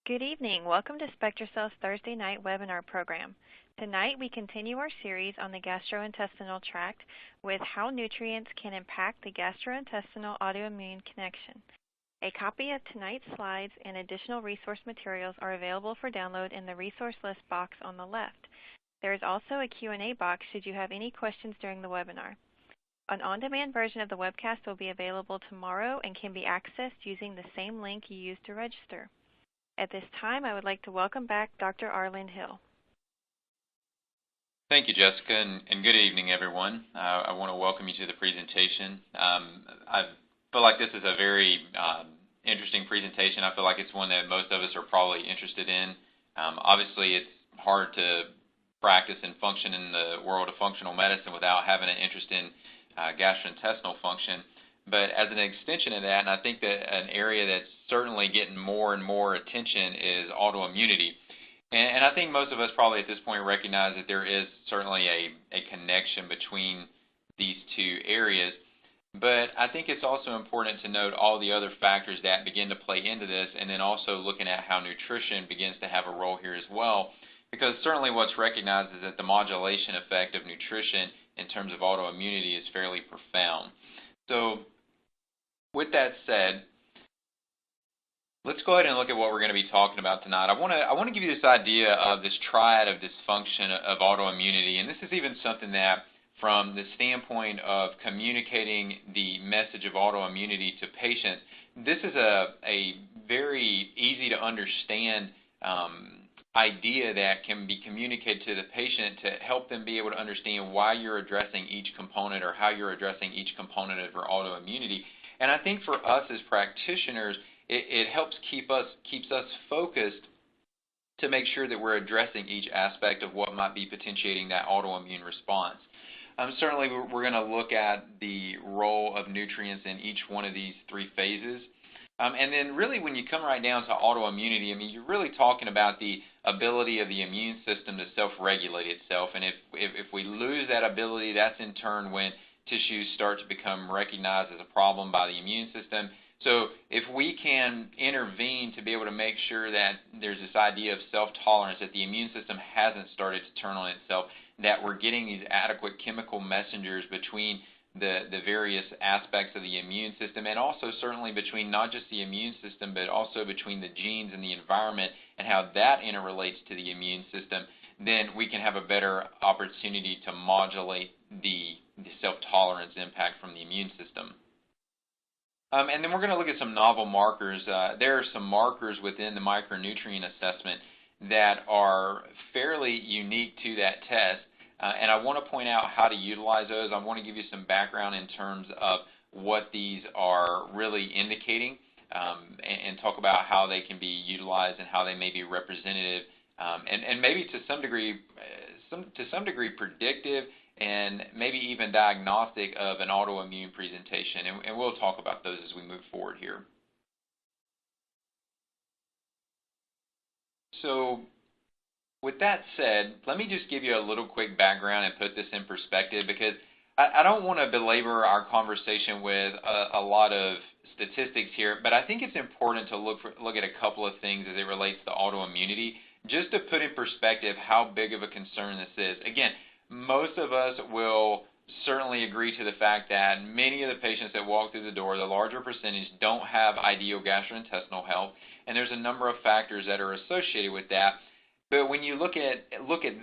Good evening. Welcome to SpectraCell's Thursday night webinar program. Tonight we continue our series on the gastrointestinal tract with how nutrients can impact the gastrointestinal autoimmune connection. A copy of tonight's slides and additional resource materials are available for download in the resource list box on the left. There is also a Q&A box should you have any questions during the webinar. An on-demand version of the webcast will be available tomorrow and can be accessed using the same link you used to register. At this time, I would like to welcome back Dr. Arlen Hill. Thank you, Jessica, and good evening, everyone. I want to welcome you to the presentation. I feel like this is a very interesting presentation. I feel like it's one that most of us are probably interested in. Obviously, it's hard to practice and function in the world of functional medicine without having an interest in gastrointestinal function. But as an extension of that, and I think that an area that's certainly getting more and more attention is autoimmunity. And I think most of us probably at this point recognize that there is certainly a connection between these two areas. But I think it's also important to note all the other factors that begin to play into this, and then also looking at how nutrition begins to have a role here as well. Because certainly what's recognized is that the modulation effect of nutrition in terms of autoimmunity is fairly profound. So with that said, let's go ahead and look at what we're going to be talking about tonight. I want to give you this idea of this triad of dysfunction of autoimmunity, and this is even something that, from the standpoint of communicating the message of autoimmunity to patients, this is a very easy to understand idea that can be communicated to the patient to help them be able to understand why you're addressing each component or how you're addressing each component of your autoimmunity. And I think for us as practitioners, it helps keeps us focused to make sure that we're addressing each aspect of what might be potentiating that autoimmune response. Certainly, we're going to look at the role of nutrients in each one of these three phases. And then really when you come right down to autoimmunity, I mean, you're really talking about the ability of the immune system to self-regulate itself. And if we lose that ability, that's in turn when tissues start to become recognized as a problem by the immune system. So if we can intervene to be able to make sure that there's this idea of self-tolerance, that the immune system hasn't started to turn on itself, that we're getting these adequate chemical messengers between the various aspects of the immune system, and also certainly between not just the immune system, but also between the genes and the environment and how that interrelates to the immune system, then we can have a better opportunity to modulate the self-tolerance impact from the immune system. And then we're going to look at some novel markers. There are some markers within the micronutrient assessment that are fairly unique to that test, and I want to point out how to utilize those. I want to give you some background in terms of what these are really indicating, and talk about how they can be utilized and how they may be representative, and maybe to some degree predictive, and maybe even diagnostic of an autoimmune presentation. And we'll talk about those as we move forward here. So with that said, let me just give you a little quick background and put this in perspective, because I don't want to belabor our conversation with a lot of statistics here, but I think it's important to look at a couple of things as it relates to autoimmunity, just to put in perspective how big of a concern this is. Again, most of us will certainly agree to the fact that many of the patients that walk through the door, the larger percentage, don't have ideal gastrointestinal health, and there's a number of factors that are associated with that. But when you look at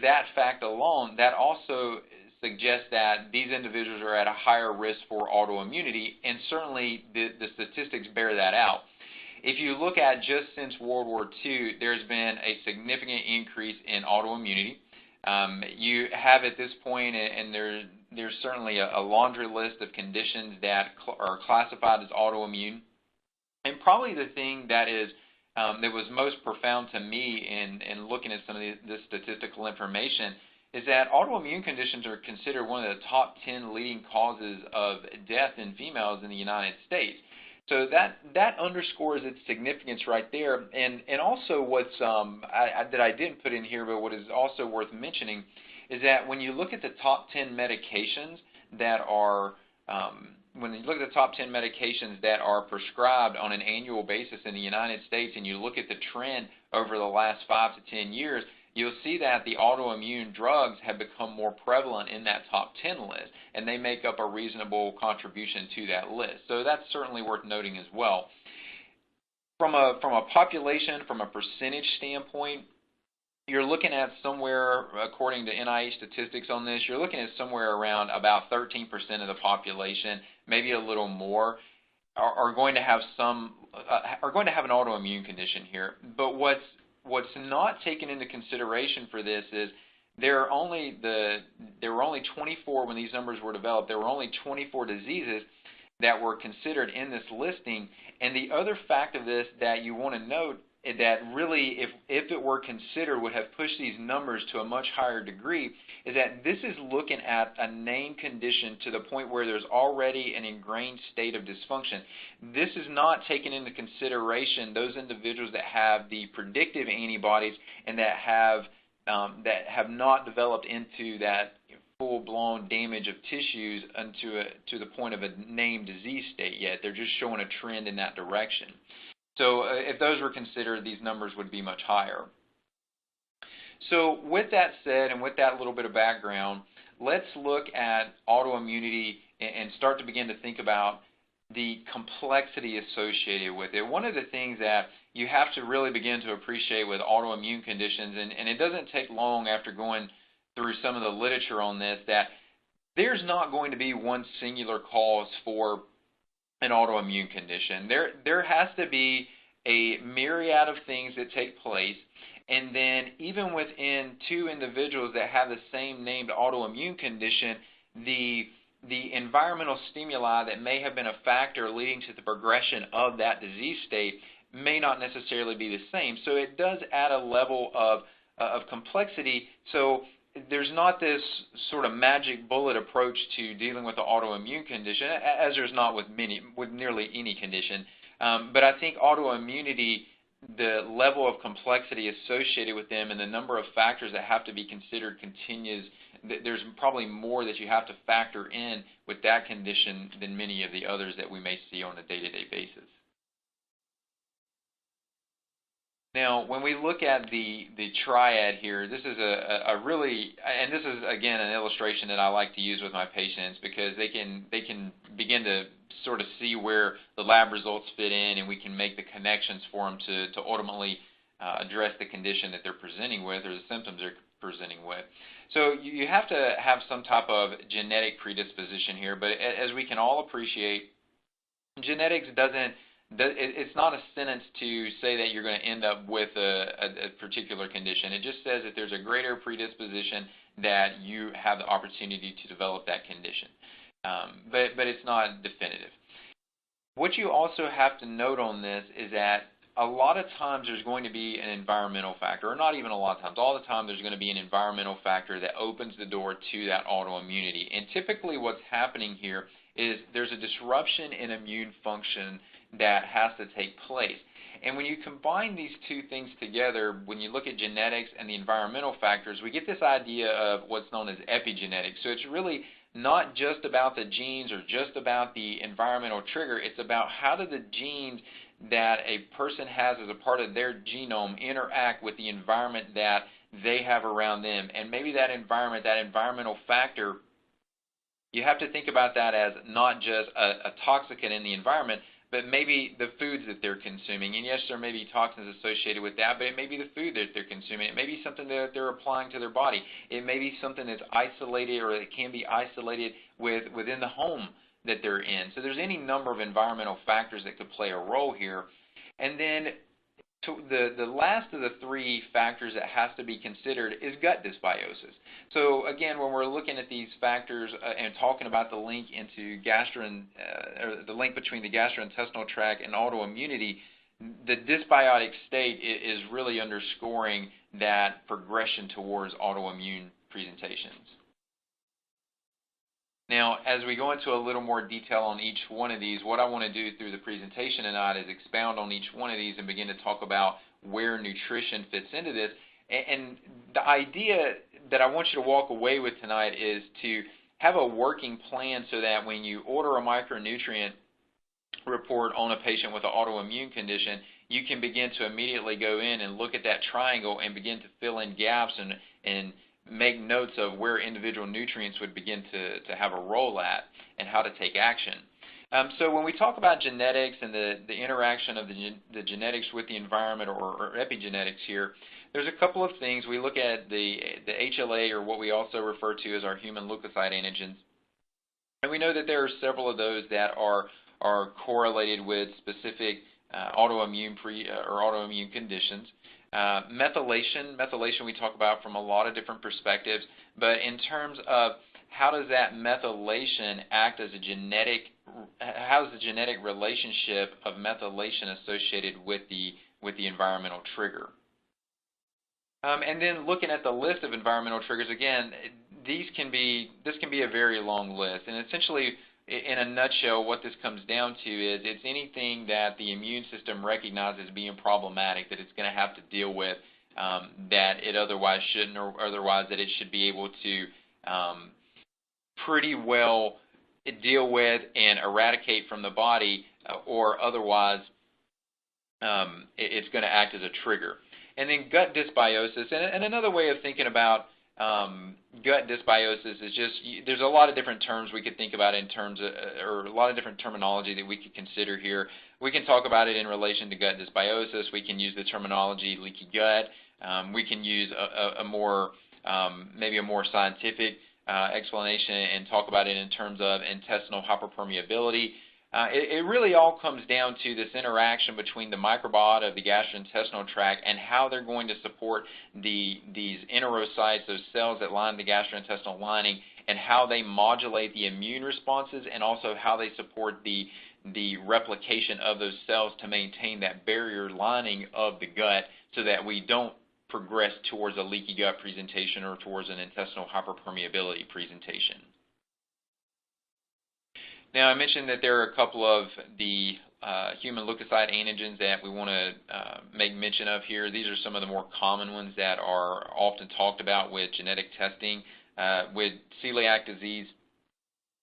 that fact alone, that also suggests that these individuals are at a higher risk for autoimmunity, and certainly the statistics bear that out. If you look at just since World War II, there's been a significant increase in autoimmunity. You have at this point, and there's certainly a laundry list of conditions that are classified as autoimmune. And probably the thing that was most profound to me in looking at some of this statistical information is that autoimmune conditions are considered one of the top 10 leading causes of death in females in the United States. So that underscores its significance right there. And also what's that I didn't put in here, but what is also worth mentioning is that when you look at the top 10 medications that are when you look at the top 10 medications that are prescribed on an annual basis in the United States, and you look at the trend over the last 5 to 10 years, you'll see that the autoimmune drugs have become more prevalent in that top 10 list, and they make up a reasonable contribution to that list. So that's certainly worth noting as well. From a population, from a percentage standpoint, you're looking at somewhere, according to NIH statistics on this, you're looking at somewhere around about 13% of the population, maybe a little more, are going to have an autoimmune condition here. But what's not taken into consideration for this is there were only 24 when these numbers were developed. There were only 24 diseases that were considered in this listing. And the other fact of this that you want to note that really, if it were considered, would have pushed these numbers to a much higher degree, is that this is looking at a named condition to the point where there's already an ingrained state of dysfunction. This is not taking into consideration those individuals that have the predictive antibodies and that have not developed into that full-blown damage of tissues to the point of a named disease state yet. They're just showing a trend in that direction. So if those were considered, these numbers would be much higher. So with that said, and with that little bit of background, let's look at autoimmunity and start to begin to think about the complexity associated with it. One of the things that you have to really begin to appreciate with autoimmune conditions, and it doesn't take long after going through some of the literature on this, that there's not going to be one singular cause for an autoimmune condition. There has to be a myriad of things that take place, and then even within two individuals that have the same named autoimmune condition, the environmental stimuli that may have been a factor leading to the progression of that disease state may not necessarily be the same. So it does add a level of complexity. So there's not this sort of magic bullet approach to dealing with the autoimmune condition, as there's not with nearly any condition. But I think autoimmunity, the level of complexity associated with them and the number of factors that have to be considered continues. There's probably more that you have to factor in with that condition than many of the others that we may see on a day-to-day basis. Now, when we look at the triad here, this is a really, and this is again an illustration that I like to use with my patients because they can begin to sort of see where the lab results fit in, and we can make the connections for them to ultimately address the condition that they're presenting with or the symptoms they're presenting with. So you have to have some type of genetic predisposition here, but as we can all appreciate, genetics it's not a sentence to say that you're going to end up with a particular condition. It just says that there's a greater predisposition that you have the opportunity to develop that condition. But it's not definitive. What you also have to note on this is that a lot of times there's going to be an environmental factor, or not even a lot of times, all the time there's going to be an environmental factor that opens the door to that autoimmunity. And typically what's happening here is there's a disruption in immune function that has to take place. And when you combine these two things together, when you look at genetics and the environmental factors, we get this idea of what's known as epigenetics. So it's really not just about the genes or just about the environmental trigger. It's about how do the genes that a person has as a part of their genome interact with the environment that they have around them. And maybe that environment, that environmental factor, you have to think about that as not just a toxicant in the environment, but maybe the foods that they're consuming. And yes, there may be toxins associated with that, but it may be the food that they're consuming. It may be something that they're applying to their body. It may be something that's isolated, or it can be isolated within the home that they're in. So there's any number of environmental factors that could play a role here. And then the last of the three factors that has to be considered is gut dysbiosis. So again, when we're looking at these factors and talking about the link into or the link between the gastrointestinal tract and autoimmunity, the dysbiotic state is really underscoring that progression towards autoimmune presentations. Now, as we go into a little more detail on each one of these, what I want to do through the presentation tonight is expound on each one of these and begin to talk about where nutrition fits into this. And the idea that I want you to walk away with tonight is to have a working plan so that when you order a micronutrient report on a patient with an autoimmune condition, you can begin to immediately go in and look at that triangle and begin to fill in gaps and make notes of where individual nutrients would begin to have a role at and how to take action. So when we talk about genetics and the interaction of the genetics with the environment or epigenetics here, there's a couple of things. We look at the HLA, or what we also refer to as our human leukocyte antigens, and we know that there are several of those that are correlated with specific autoimmune conditions. Methylation we talk about from a lot of different perspectives, but in terms of how does that methylation act as a genetic, how is the genetic relationship of methylation associated with the environmental trigger? And then looking at the list of environmental triggers, again, this can be a very long list, and essentially, in a nutshell, what this comes down to is it's anything that the immune system recognizes being problematic that it's going to have to deal with that it otherwise shouldn't, or otherwise that it should be able to pretty well deal with and eradicate from the body, or otherwise it's going to act as a trigger. And then gut dysbiosis, and another way of thinking about gut dysbiosis is just, there's a lot of different terms we could think about in terms of, or a lot of different terminology that we could consider here. We can talk about it in relation to gut dysbiosis. We can use the terminology leaky gut. We can use a more, maybe a more scientific explanation and talk about it in terms of intestinal hyperpermeability. It really all comes down to this interaction between the microbiota of the gastrointestinal tract and how they're going to support these enterocytes, those cells that line the gastrointestinal lining, and how they modulate the immune responses, and also how they support the replication of those cells to maintain that barrier lining of the gut so that we don't progress towards a leaky gut presentation or towards an intestinal hyperpermeability presentation. Now, I mentioned that there are a couple of the human leukocyte antigens that we want to make mention of here. These are some of the more common ones that are often talked about with genetic testing. With celiac disease,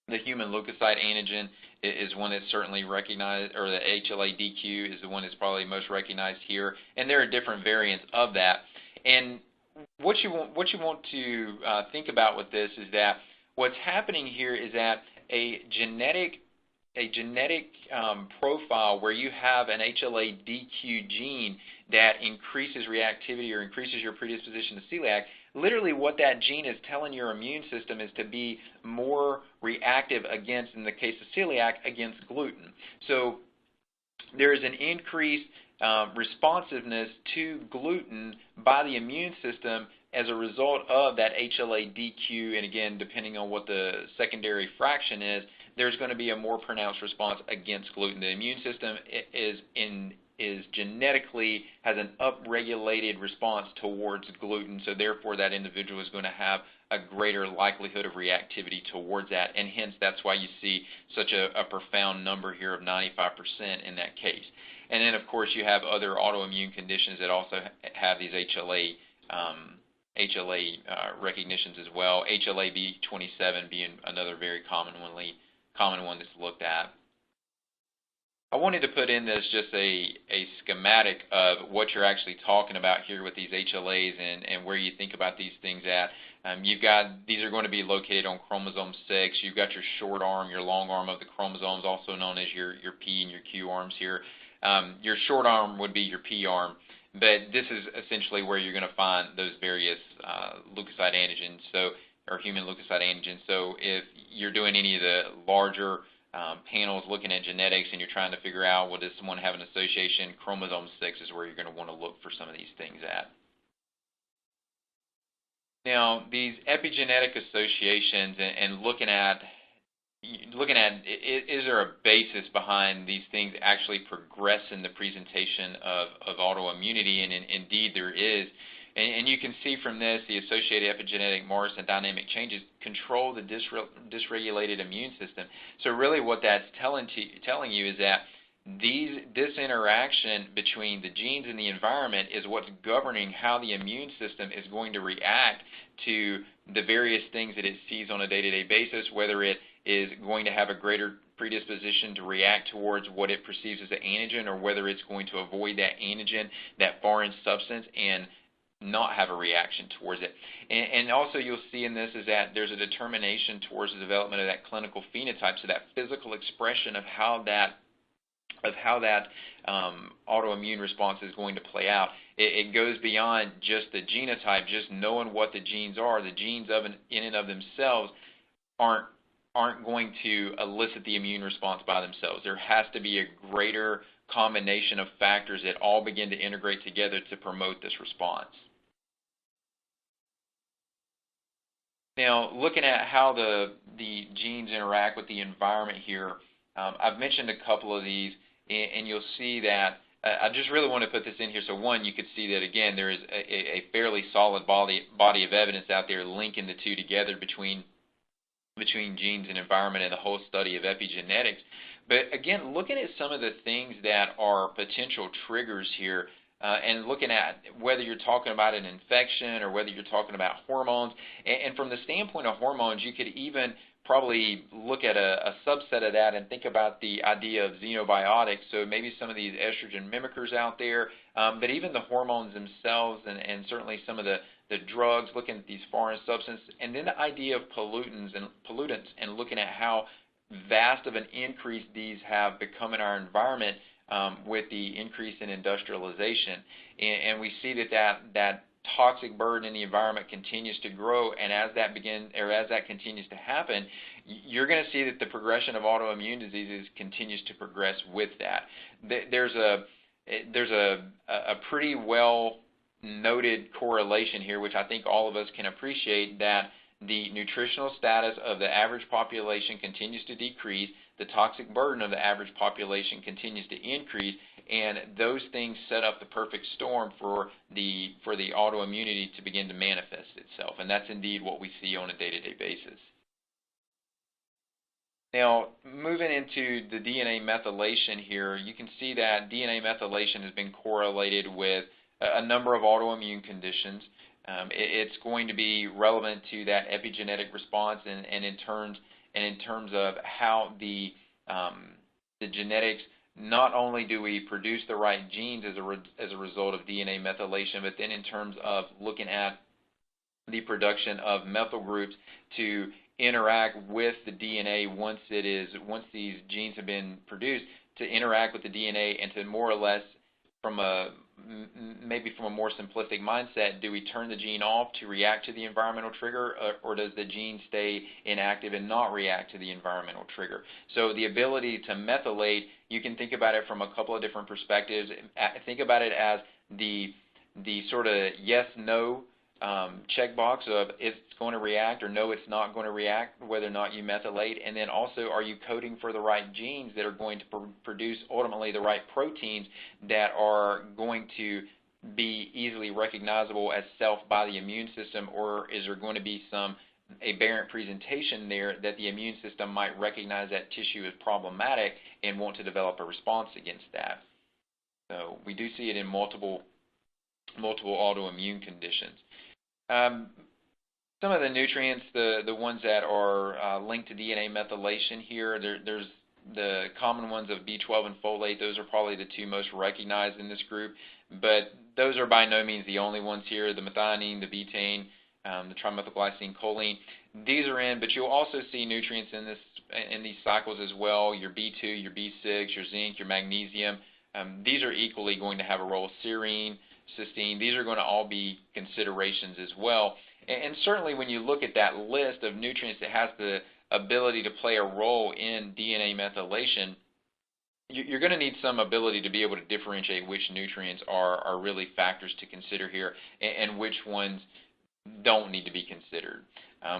the human leukocyte antigen is one that's certainly recognized, or the HLA-DQ is the one that's probably most recognized here. And there are different variants of that. And what you want to think about with this is that what's happening here is that a genetic profile where you have an HLA-DQ gene that increases reactivity or increases your predisposition to celiac, literally what that gene is telling your immune system is to be more reactive against, in the case of celiac, against gluten. So there is an increased responsiveness to gluten by the immune system as a result of that HLA-DQ, and again, depending on what the secondary fraction is, there's going to be a more pronounced response against gluten. The immune system is genetically has an upregulated response towards gluten, so therefore that individual is going to have a greater likelihood of reactivity towards that, and hence that's why you see such a profound number here of 95% in that case. And then, of course, you have other autoimmune conditions that also have these HLA recognitions as well. HLA-B27 being another very common one that's looked at. I wanted to put in this just a schematic of what you're actually talking about here with these HLAs and where you think about these things at. These are going to be located on chromosome 6. You've got your short arm, your long arm of the chromosomes, also known as your P and your Q arms here. Your short arm would be your P arm. But this is essentially where you're going to find those various leukocyte antigens, or human leukocyte antigens. So if you're doing any of the larger panels looking at genetics and you're trying to figure out, well, does someone have an association, chromosome 6 is where you're going to want to look for some of these things at. Now, these epigenetic associations and looking at is there a basis behind these things actually progressing the presentation of autoimmunity, and indeed there is. And you can see from this the associated epigenetic markers and dynamic changes control the dysregulated immune system. So really what that's telling you is that this interaction between the genes and the environment is what's governing how the immune system is going to react to the various things that it sees on a day-to-day basis, whether it is going to have a greater predisposition to react towards what it perceives as an antigen, or whether it's going to avoid that antigen, that foreign substance, and not have a reaction towards it. And also you'll see in this is that there's a determination towards the development of that clinical phenotype, so that physical expression of how that autoimmune response is going to play out. It goes beyond just the genotype, just knowing what the genes are. The genes in and of themselves aren't going to elicit the immune response by themselves. There has to be a greater combination of factors that all begin to integrate together to promote this response. Now, looking at how the genes interact with the environment here, I've mentioned a couple of these, and you'll see that I just really want to put this in here. So one, you could see that, again, there is a fairly solid body of evidence out there linking the two together between genes and environment and the whole study of epigenetics. But again, looking at some of the things that are potential triggers here, and looking at whether you're talking about an infection or whether you're talking about hormones, and from the standpoint of hormones, you could even probably look at a subset of that and think about the idea of xenobiotics, so maybe some of these estrogen mimickers out there, but even the hormones themselves, and certainly some of the drugs, looking at these foreign substances, and then the idea of pollutants and looking at how vast of an increase these have become in our environment with the increase in industrialization. And we see that toxic burden in the environment continues to grow, and as that continues to happen, you're going to see that the progression of autoimmune diseases continues to progress with that. There's a pretty well noted correlation here, which I think all of us can appreciate, that the nutritional status of the average population continues to decrease, the toxic burden of the average population continues to increase, and those things set up the perfect storm for the autoimmunity to begin to manifest itself, and that's indeed what we see on a day-to-day basis. Now, moving into the DNA methylation here, you can see that DNA methylation has been correlated with a number of autoimmune conditions. It's going to be relevant to that epigenetic response, and in terms of how the genetics, not only do we produce the right genes as a result of DNA methylation, but then in terms of looking at the production of methyl groups to interact with the DNA once these genes have been produced, to interact with the DNA and to more or less, maybe from a more simplistic mindset, do we turn the gene off to react to the environmental trigger, or does the gene stay inactive and not react to the environmental trigger? So the ability to methylate, you can think about it from a couple of different perspectives. Think about it as the sort of yes-no checkbox of it's going to react or no, it's not going to react, whether or not you methylate, and then also, are you coding for the right genes that are going to produce ultimately the right proteins that are going to be easily recognizable as self by the immune system, or is there going to be some aberrant presentation there that the immune system might recognize that tissue as problematic and want to develop a response against that? So we do see it in multiple autoimmune conditions. Some of the nutrients, the ones that are linked to DNA methylation here, there's the common ones of B12 and folate. Those are probably the two most recognized in this group, but those are by no means the only ones here. The methionine, the betaine, the trimethylglycine, choline, these are in, but you'll also see nutrients in these cycles as well. Your B2, your B6, your zinc, your magnesium. These are equally going to have a role. Serine, cysteine, these are going to all be considerations as well. And certainly when you look at that list of nutrients that has the ability to play a role in DNA methylation, you're going to need some ability to be able to differentiate which nutrients are really factors to consider here and which ones don't need to be considered.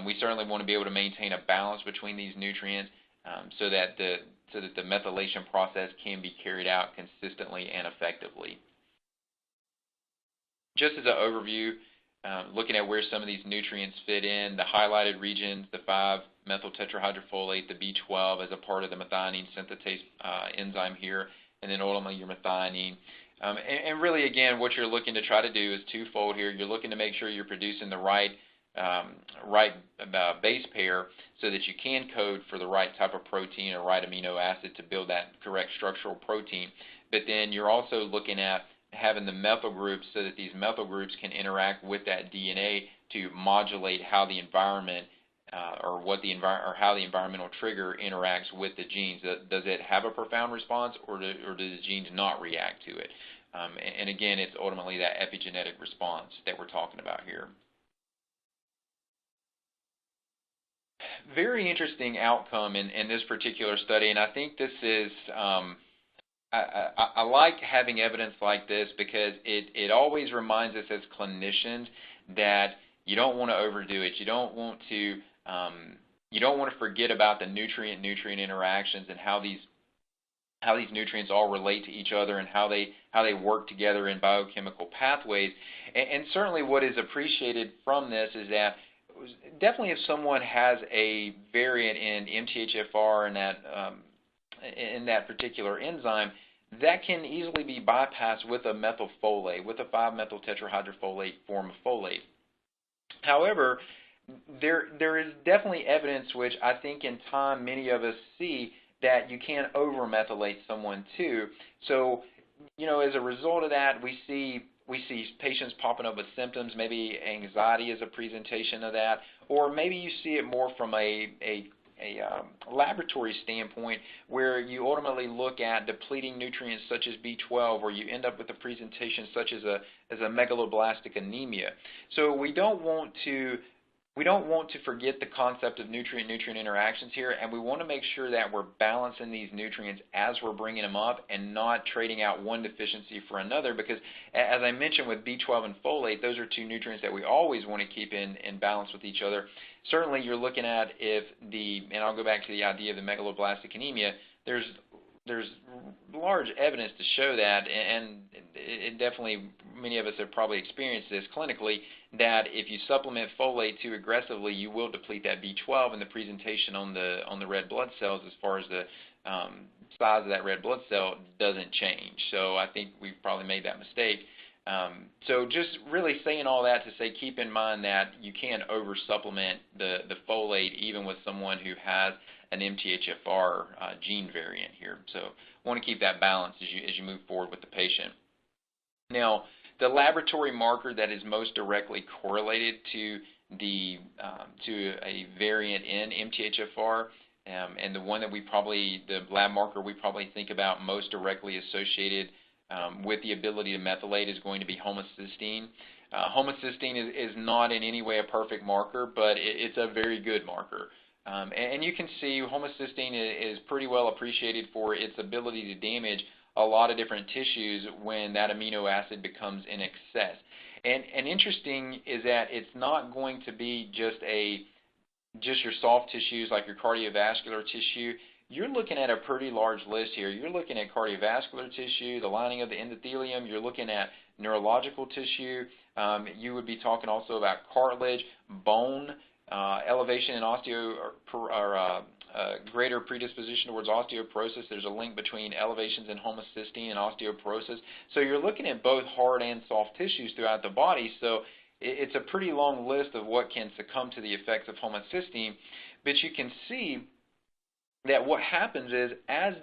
We certainly want to be able to maintain a balance between these nutrients so that the methylation process can be carried out consistently and effectively. Just as an overview, looking at where some of these nutrients fit in, the highlighted regions, the 5-methyl tetrahydrofolate, the B12 as a part of the methionine synthetase enzyme here, and then ultimately your methionine. And really, again, what you're looking to try to do is twofold here. You're looking to make sure you're producing the right base pair so that you can code for the right type of protein or right amino acid to build that correct structural protein. But then you're also looking at having the methyl groups so that these methyl groups can interact with that DNA to modulate how the environment or how the environmental trigger interacts with the genes. Does it have a profound response, or do the genes not react to it? And again, it's ultimately that epigenetic response that we're talking about here. Very interesting outcome in this particular study, and I think this is I like having evidence like this because it always reminds us as clinicians that you don't want to overdo it. You don't want to forget about the nutrient-nutrient interactions and how these nutrients all relate to each other and how they work together in biochemical pathways. And certainly what is appreciated from this is that definitely if someone has a variant in MTHFR in that particular enzyme, that can easily be bypassed with a methylfolate, with a 5-methyl tetrahydrofolate form of folate. However, there is definitely evidence, which I think in time many of us see, that you can over-methylate someone too. So, as a result of that, we see patients popping up with symptoms. Maybe anxiety is a presentation of that, or maybe you see it more from a laboratory standpoint, where you ultimately look at depleting nutrients such as B12, or you end up with a presentation such as a megaloblastic anemia. So we don't want to forget the concept of nutrient-nutrient interactions here, and we want to make sure that we're balancing these nutrients as we're bringing them up and not trading out one deficiency for another, because as I mentioned with B12 and folate, those are two nutrients that we always want to keep in balance with each other. Certainly you're looking at and I'll go back to the idea of the megaloblastic anemia, there's large evidence to show that, and it definitely, many of us have probably experienced this clinically, that if you supplement folate too aggressively, you will deplete that B12, and the presentation on the red blood cells, as far as the size of that red blood cell, doesn't change. So I think we've probably made that mistake. So just really saying all that to say, keep in mind that you can over-supplement the folate even with someone who has an MTHFR gene variant here. So I want to keep that balance as you move forward with the patient. Now, the laboratory marker that is most directly correlated to a variant in MTHFR, and the one that the lab marker we probably think about most directly associated with the ability to methylate, is going to be homocysteine. Homocysteine is not in any way a perfect marker, but it's a very good marker. And you can see homocysteine is pretty well appreciated for its ability to damage a lot of different tissues when that amino acid becomes in excess. And interesting is that it's not going to be just your soft tissues like your cardiovascular tissue. You're looking at a pretty large list here. You're looking at cardiovascular tissue, the lining of the endothelium. You're looking at neurological tissue. You would be talking also about cartilage, bone, elevation in greater predisposition towards osteoporosis. There's a link between elevations in homocysteine and osteoporosis. So you're looking at both hard and soft tissues throughout the body. So it's a pretty long list of what can succumb to the effects of homocysteine. But you can see that what happens is as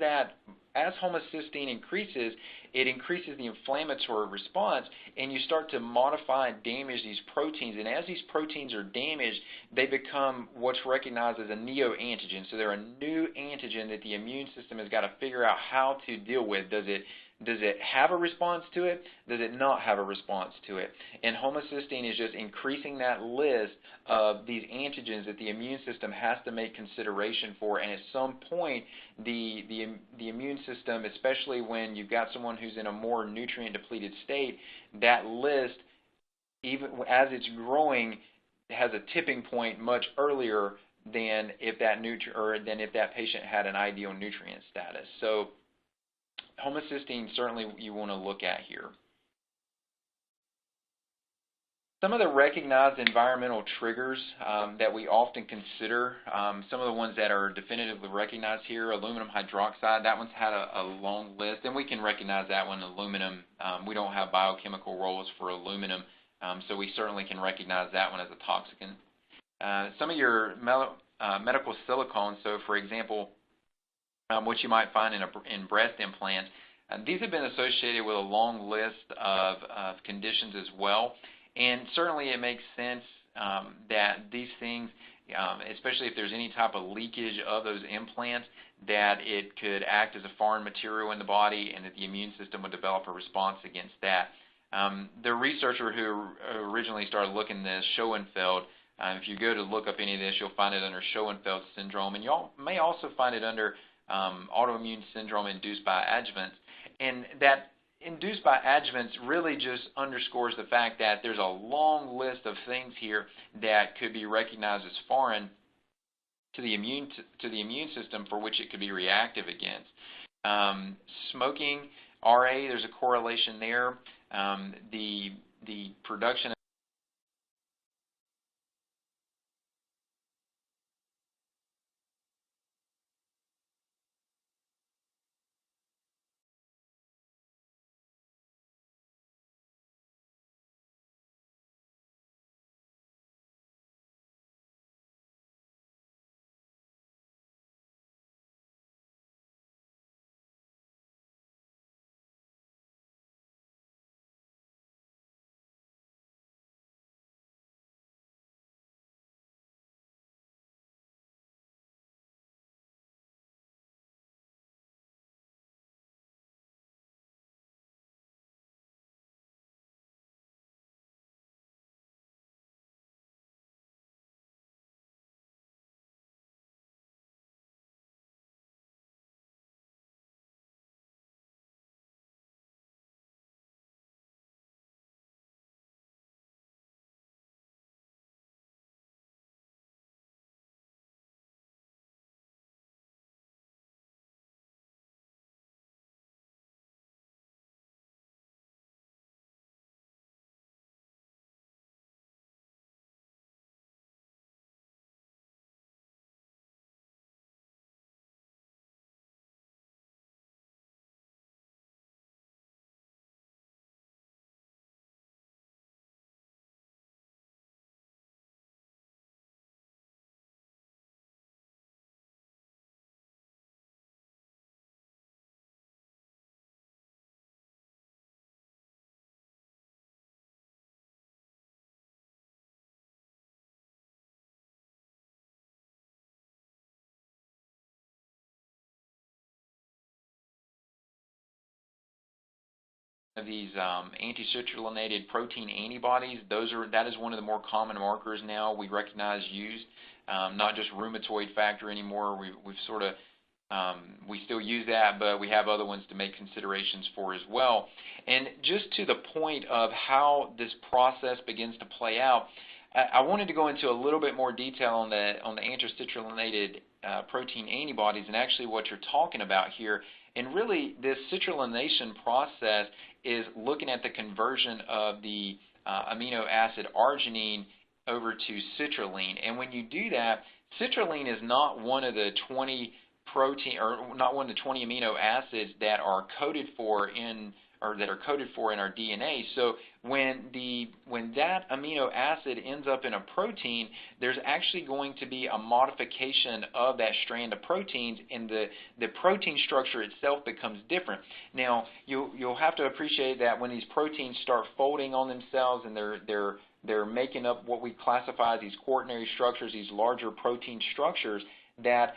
homocysteine increases, it increases the inflammatory response, and you start to modify and damage these proteins. And as these proteins are damaged, they become what's recognized as a neoantigen. So they're a new antigen that the immune system has got to figure out how to deal with. Does it have a response to it? Does it not have a response to it? And homocysteine is just increasing that list of these antigens that the immune system has to make consideration for. And at some point, the immune system, especially when you've got someone who's in a more nutrient-depleted state, that list, even as it's growing, has a tipping point much earlier than if that patient had an ideal nutrient status. So homocysteine certainly you want to look at here. Some of the recognized environmental triggers that we often consider, some of the ones that are definitively recognized here, aluminum hydroxide, that one's had a long list, and we can recognize that one. Aluminum, we don't have biochemical roles for aluminum, so we certainly can recognize that one as a toxicant. Some of your medical silicones, so for example, what you might find in breast implants, these have been associated with a long list of conditions as well. And certainly it makes sense that these things, especially if there's any type of leakage of those implants, that it could act as a foreign material in the body and that the immune system would develop a response against that. The researcher who originally started looking at this, Schoenfeld, if you go to look up any of this, you'll find it under Schoenfeld syndrome, and you may also find it under autoimmune syndrome induced by adjuvants. And that induced by adjuvants really just underscores the fact that there's a long list of things here that could be recognized as foreign to the immune system for which it could be reactive against. Smoking, RA, there's a correlation there. The production of these anti-citrullonated protein antibodies, that is one of the more common markers now we recognize used, not just rheumatoid factor anymore. We still use that, but we have other ones to make considerations for as well. And just to the point of how this process begins to play out, I wanted to go into a little bit more detail on the anti-citrullonated protein antibodies and actually what you're talking about here. And really, this citrullination process is looking at the conversion of the amino acid arginine over to citrulline. And when you do that, citrulline is not one of the 20 amino acids that are coded for in our DNA. So when that amino acid ends up in a protein, there's actually going to be a modification of that strand of proteins, and the protein structure itself becomes different. Now, you'll have to appreciate that when these proteins start folding on themselves and they're making up what we classify as these quaternary structures, these larger protein structures, that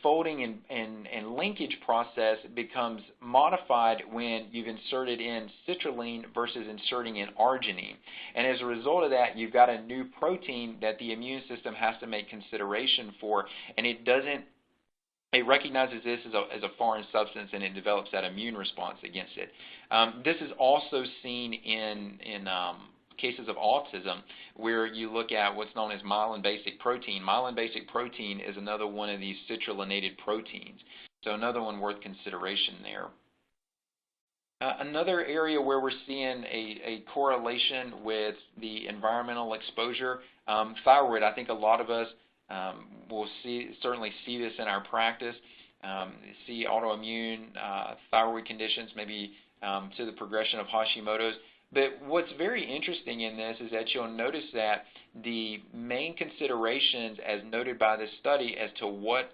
folding and linkage process becomes modified when you've inserted in citrulline versus inserting in arginine. And as a result of that, you've got a new protein that the immune system has to make consideration for, and it recognizes this as a foreign substance, and it develops that immune response against it. This is also seen in cases of autism, where you look at what's known as myelin basic protein. Myelin basic protein is another one of these citrullonated proteins, so another one worth consideration there. Another area where we're seeing a correlation with the environmental exposure, thyroid. I think a lot of us will certainly see this in our practice, see autoimmune thyroid conditions, maybe to the progression of Hashimoto's. But what's very interesting in this is that you'll notice that the main considerations as noted by this study as to what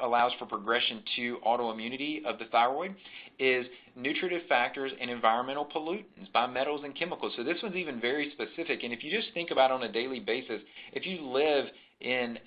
allows for progression to autoimmunity of the thyroid is nutritive factors and environmental pollutants by metals and chemicals. So this one's even very specific. And if you just think about it on a daily basis, if you live in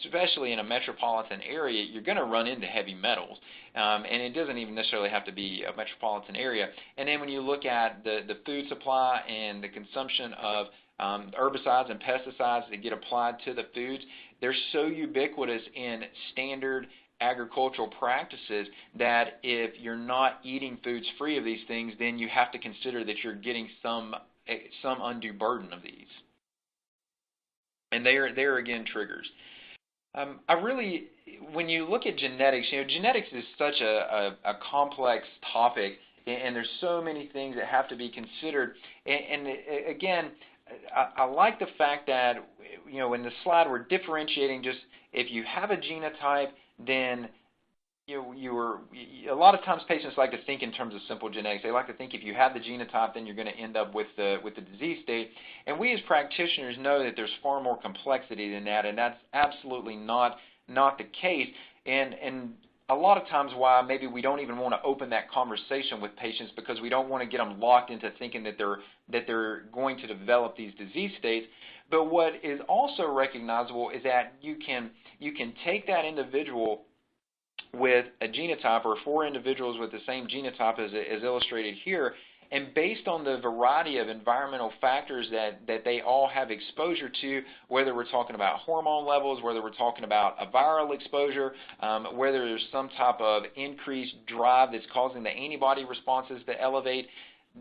especially in a metropolitan area, you're going to run into heavy metals. And it doesn't even necessarily have to be a metropolitan area. And then when you look at the food supply and the consumption of herbicides and pesticides that get applied to the foods, they're so ubiquitous in standard agricultural practices that if you're not eating foods free of these things, then you have to consider that you're getting some undue burden of these. And they're again triggers. When you look at genetics, genetics is such a complex topic, and there's so many things that have to be considered. And again, I like the fact that, in the slide we're differentiating just if you have a genotype, then a lot of times patients like to think in terms of simple genetics. They like to think if you have the genotype, then you're going to end up with the disease state. And we as practitioners know that there's far more complexity than that, and that's absolutely not the case. And a lot of times why maybe we don't even want to open that conversation with patients, because we don't want to get them locked into thinking that they're going to develop these disease states. But what is also recognizable is that you can take that individual with a genotype, or 4 individuals with the same genotype as illustrated here, and based on the variety of environmental factors that they all have exposure to, whether we're talking about hormone levels, whether we're talking about a viral exposure, whether there's some type of increased drive that's causing the antibody responses to elevate,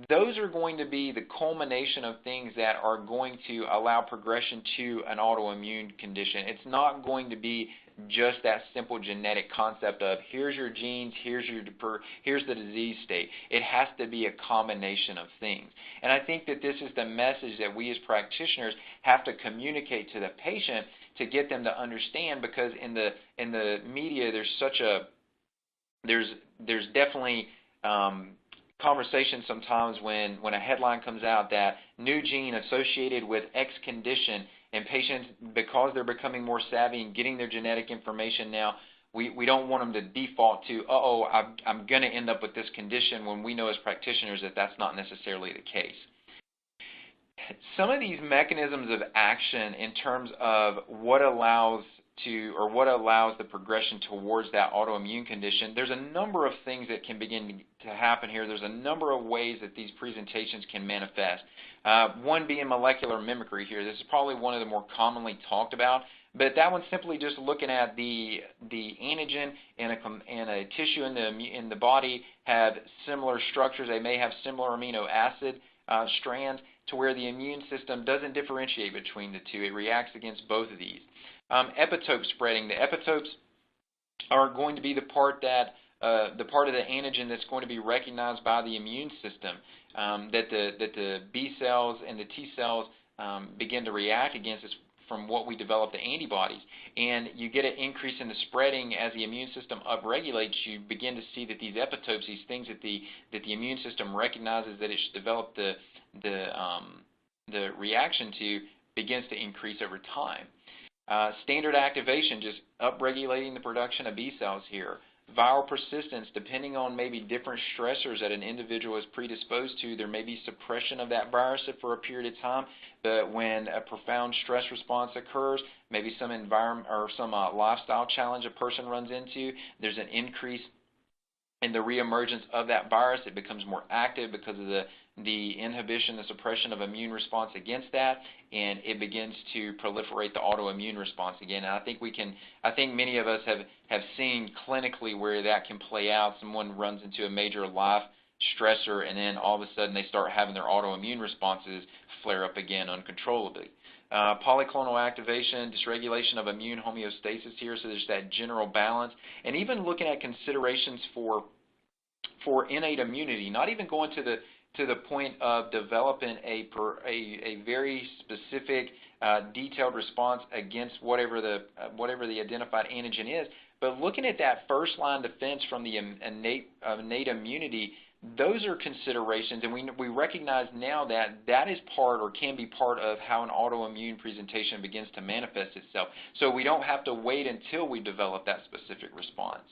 those are going to be the culmination of things that are going to allow progression to an autoimmune condition. It's not going to be just that simple genetic concept of here's your genes, here's the disease state. It has to be a combination of things. And I think that this is the message that we as practitioners have to communicate to the patient to get them to understand, because in the media there's definitely conversation sometimes when a headline comes out that new gene associated with X condition, and patients, because they're becoming more savvy and getting their genetic information now, we don't want them to default to, I'm going to end up with this condition, when we know as practitioners that that's not necessarily the case. Some of these mechanisms of action in terms of what allows the progression towards that autoimmune condition, there's a number of things that can begin to happen here. There's a number of ways that these presentations can manifest. One being molecular mimicry here. This is probably one of the more commonly talked about, but that one's simply just looking at the antigen and a tissue in the body have similar structures. They may have similar amino acid strands to where the immune system doesn't differentiate between the two. It reacts against both of these. Epitope spreading. The epitopes are going to be the part of the antigen that's going to be recognized by the immune system, that the B cells and the T cells begin to react against this from what we develop the antibodies. And you get an increase in the spreading as the immune system upregulates. You begin to see that these epitopes, these things that the immune system recognizes that it should develop the reaction to, begins to increase over time. Standard activation, just upregulating the production of B cells here. Viral persistence, depending on maybe different stressors that an individual is predisposed to, there may be suppression of that virus for a period of time, but when a profound stress response occurs, maybe some environment or some lifestyle challenge a person runs into, there's an increase in the reemergence of that virus. It becomes more active because of the inhibition, the suppression of immune response against that, and it begins to proliferate the autoimmune response again. And I think many of us have seen clinically where that can play out. Someone runs into a major life stressor, and then all of a sudden they start having their autoimmune responses flare up again uncontrollably. Polyclonal activation, dysregulation of immune homeostasis here, so there's that general balance. And even looking at considerations for for innate immunity, not even going to the point of developing a very specific, detailed response against whatever the identified antigen is, but looking at that first line defense from the innate immunity. Those are considerations, and we recognize now that that is part or can be part of how an autoimmune presentation begins to manifest itself. So we don't have to wait until we develop that specific response.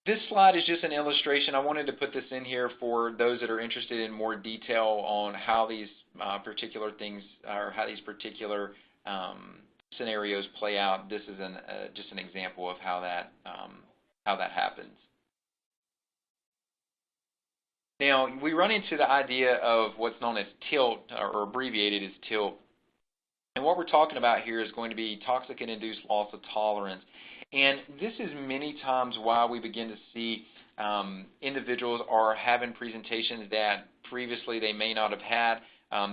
This slide is just an illustration. I wanted to put this in here for those that are interested in more detail on how these particular things or how these particular scenarios play out. This is just an example of how that happens. Now, we run into the idea of what's known as TILT, or abbreviated as TILT. And what we're talking about here is going to be toxicant-induced loss of tolerance. And this is many times why we begin to see individuals are having presentations that previously they may not have had.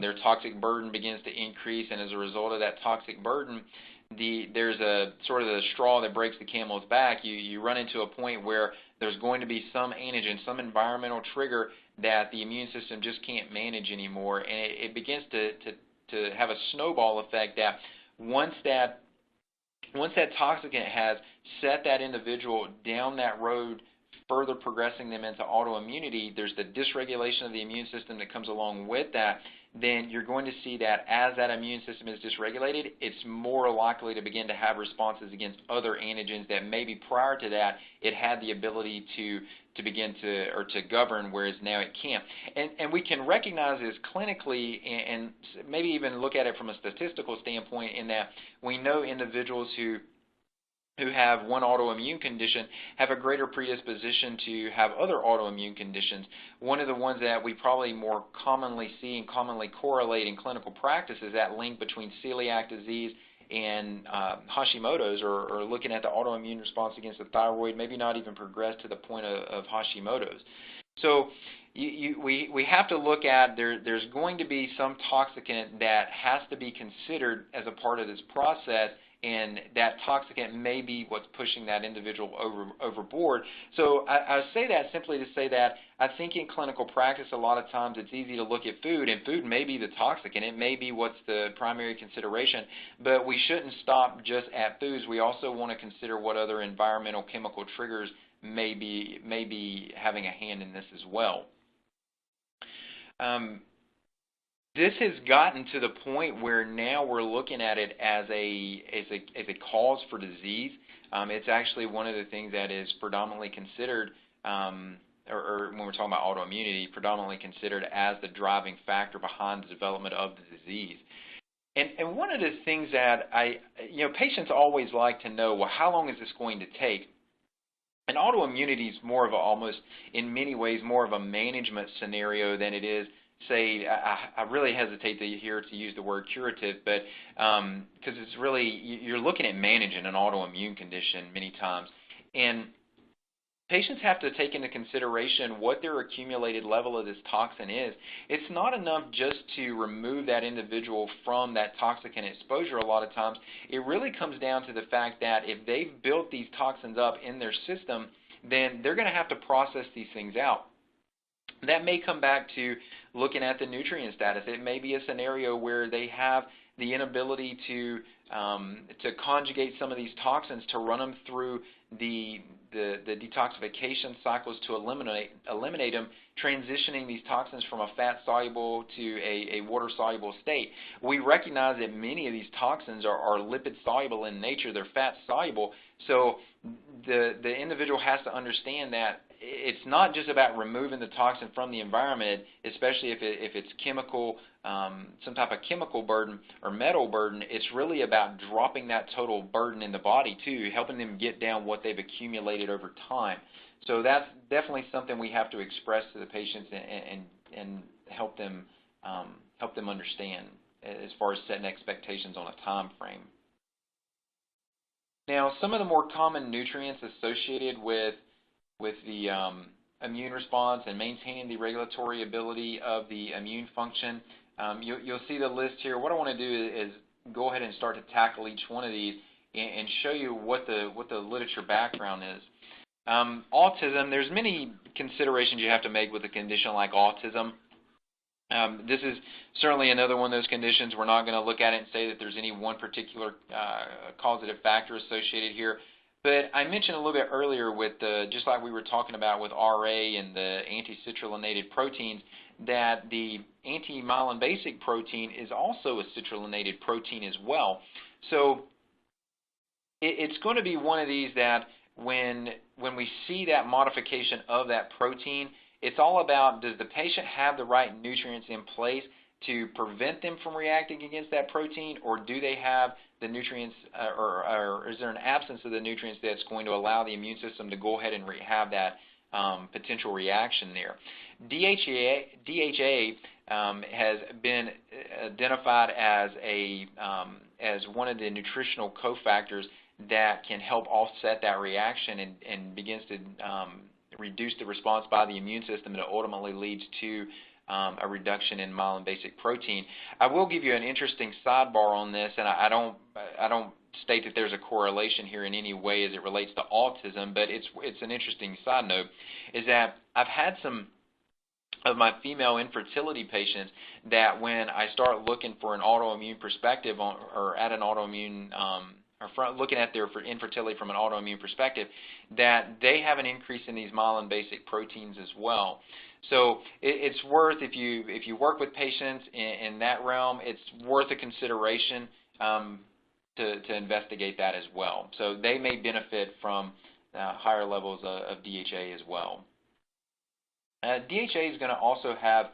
Their toxic burden begins to increase, and as a result of that toxic burden, there's a sort of the straw that breaks the camel's back. You run into a point where there's going to be some antigen, some environmental trigger that the immune system just can't manage anymore, and it begins to have a snowball effect that once that toxicant has set that individual down that road, further progressing them into autoimmunity, there's the dysregulation of the immune system that comes along with that. Then you're going to see that as that immune system is dysregulated, it's more likely to begin to have responses against other antigens that maybe prior to that it had the ability to begin to govern, whereas now it can't. And we can recognize this clinically and maybe even look at it from a statistical standpoint in that we know individuals who have one autoimmune condition have a greater predisposition to have other autoimmune conditions. One of the ones that we probably more commonly see and commonly correlate in clinical practice is that link between celiac disease and Hashimoto's, or looking at the autoimmune response against the thyroid, maybe not even progress to the point of Hashimoto's. So we have to look at there's going to be some toxicant that has to be considered as a part of this process, and that toxicant may be what's pushing that individual overboard. So I say that simply to say that I think in clinical practice a lot of times it's easy to look at food, and food may be the toxicant. It may be what's the primary consideration, but we shouldn't stop just at foods. We also want to consider what other environmental chemical triggers may be having a hand in this as well. This has gotten to the point where now we're looking at it as a cause for disease. It's actually one of the things that is predominantly considered, or when we're talking about autoimmunity, predominantly considered as the driving factor behind the development of the disease. And one of the things that patients always like to know, well, how long is this going to take? And autoimmunity is more of almost, in many ways, more of a management scenario than it is, say, I really hesitate to use the word curative, but because it's really, you're looking at managing an autoimmune condition many times. And patients have to take into consideration what their accumulated level of this toxin is. It's not enough just to remove that individual from that toxicant exposure a lot of times. It really comes down to the fact that if they've built these toxins up in their system, then they're going to have to process these things out. That may come back to looking at the nutrient status. It may be a scenario where they have the inability to conjugate some of these toxins, to run them through the detoxification cycles to eliminate them, transitioning these toxins from a fat-soluble to a water-soluble state. We recognize that many of these toxins are lipid-soluble in nature. They're fat-soluble. So the individual has to understand that it's not just about removing the toxin from the environment, especially if it's chemical, some type of chemical burden or metal burden. It's really about dropping that total burden in the body too, helping them get down what they've accumulated over time. So that's definitely something we have to express to the patients and help them understand as far as setting expectations on a time frame. Now, some of the more common nutrients associated with the immune response and maintaining the regulatory ability of the immune function. You'll see the list here. What I want to do is go ahead and start to tackle each one of these and show you what the literature background is. Autism, there's many considerations you have to make with a condition like autism. This is certainly another one of those conditions. We're not going to look at it and say that there's any one particular causative factor associated here. But I mentioned a little bit earlier with just like we were talking about with RA and the anti-citrullonated proteins, that the anti-myelin basic protein is also a citrullonated protein as well. So it's going to be one of these that when we see that modification of that protein, it's all about, does the patient have the right nutrients in place to prevent them from reacting against that protein, or do they have the nutrients, or is there an absence of the nutrients that's going to allow the immune system to go ahead and have that potential reaction there? DHA has been identified as one of the nutritional cofactors that can help offset that reaction and begins to reduce the response by the immune system that ultimately leads to a reduction in myelin basic protein. I will give you an interesting sidebar on this, and I don't state that there's a correlation here in any way as it relates to autism, but it's an interesting side note, is that I've had some of my female infertility patients that when I start looking for an autoimmune perspective or at an autoimmune looking at their infertility from an autoimmune perspective, that they have an increase in these myelin basic proteins as well. So it's worth, if you work with patients in that realm, it's worth a consideration to investigate that as well. So they may benefit from higher levels of DHA as well. DHA is going to also have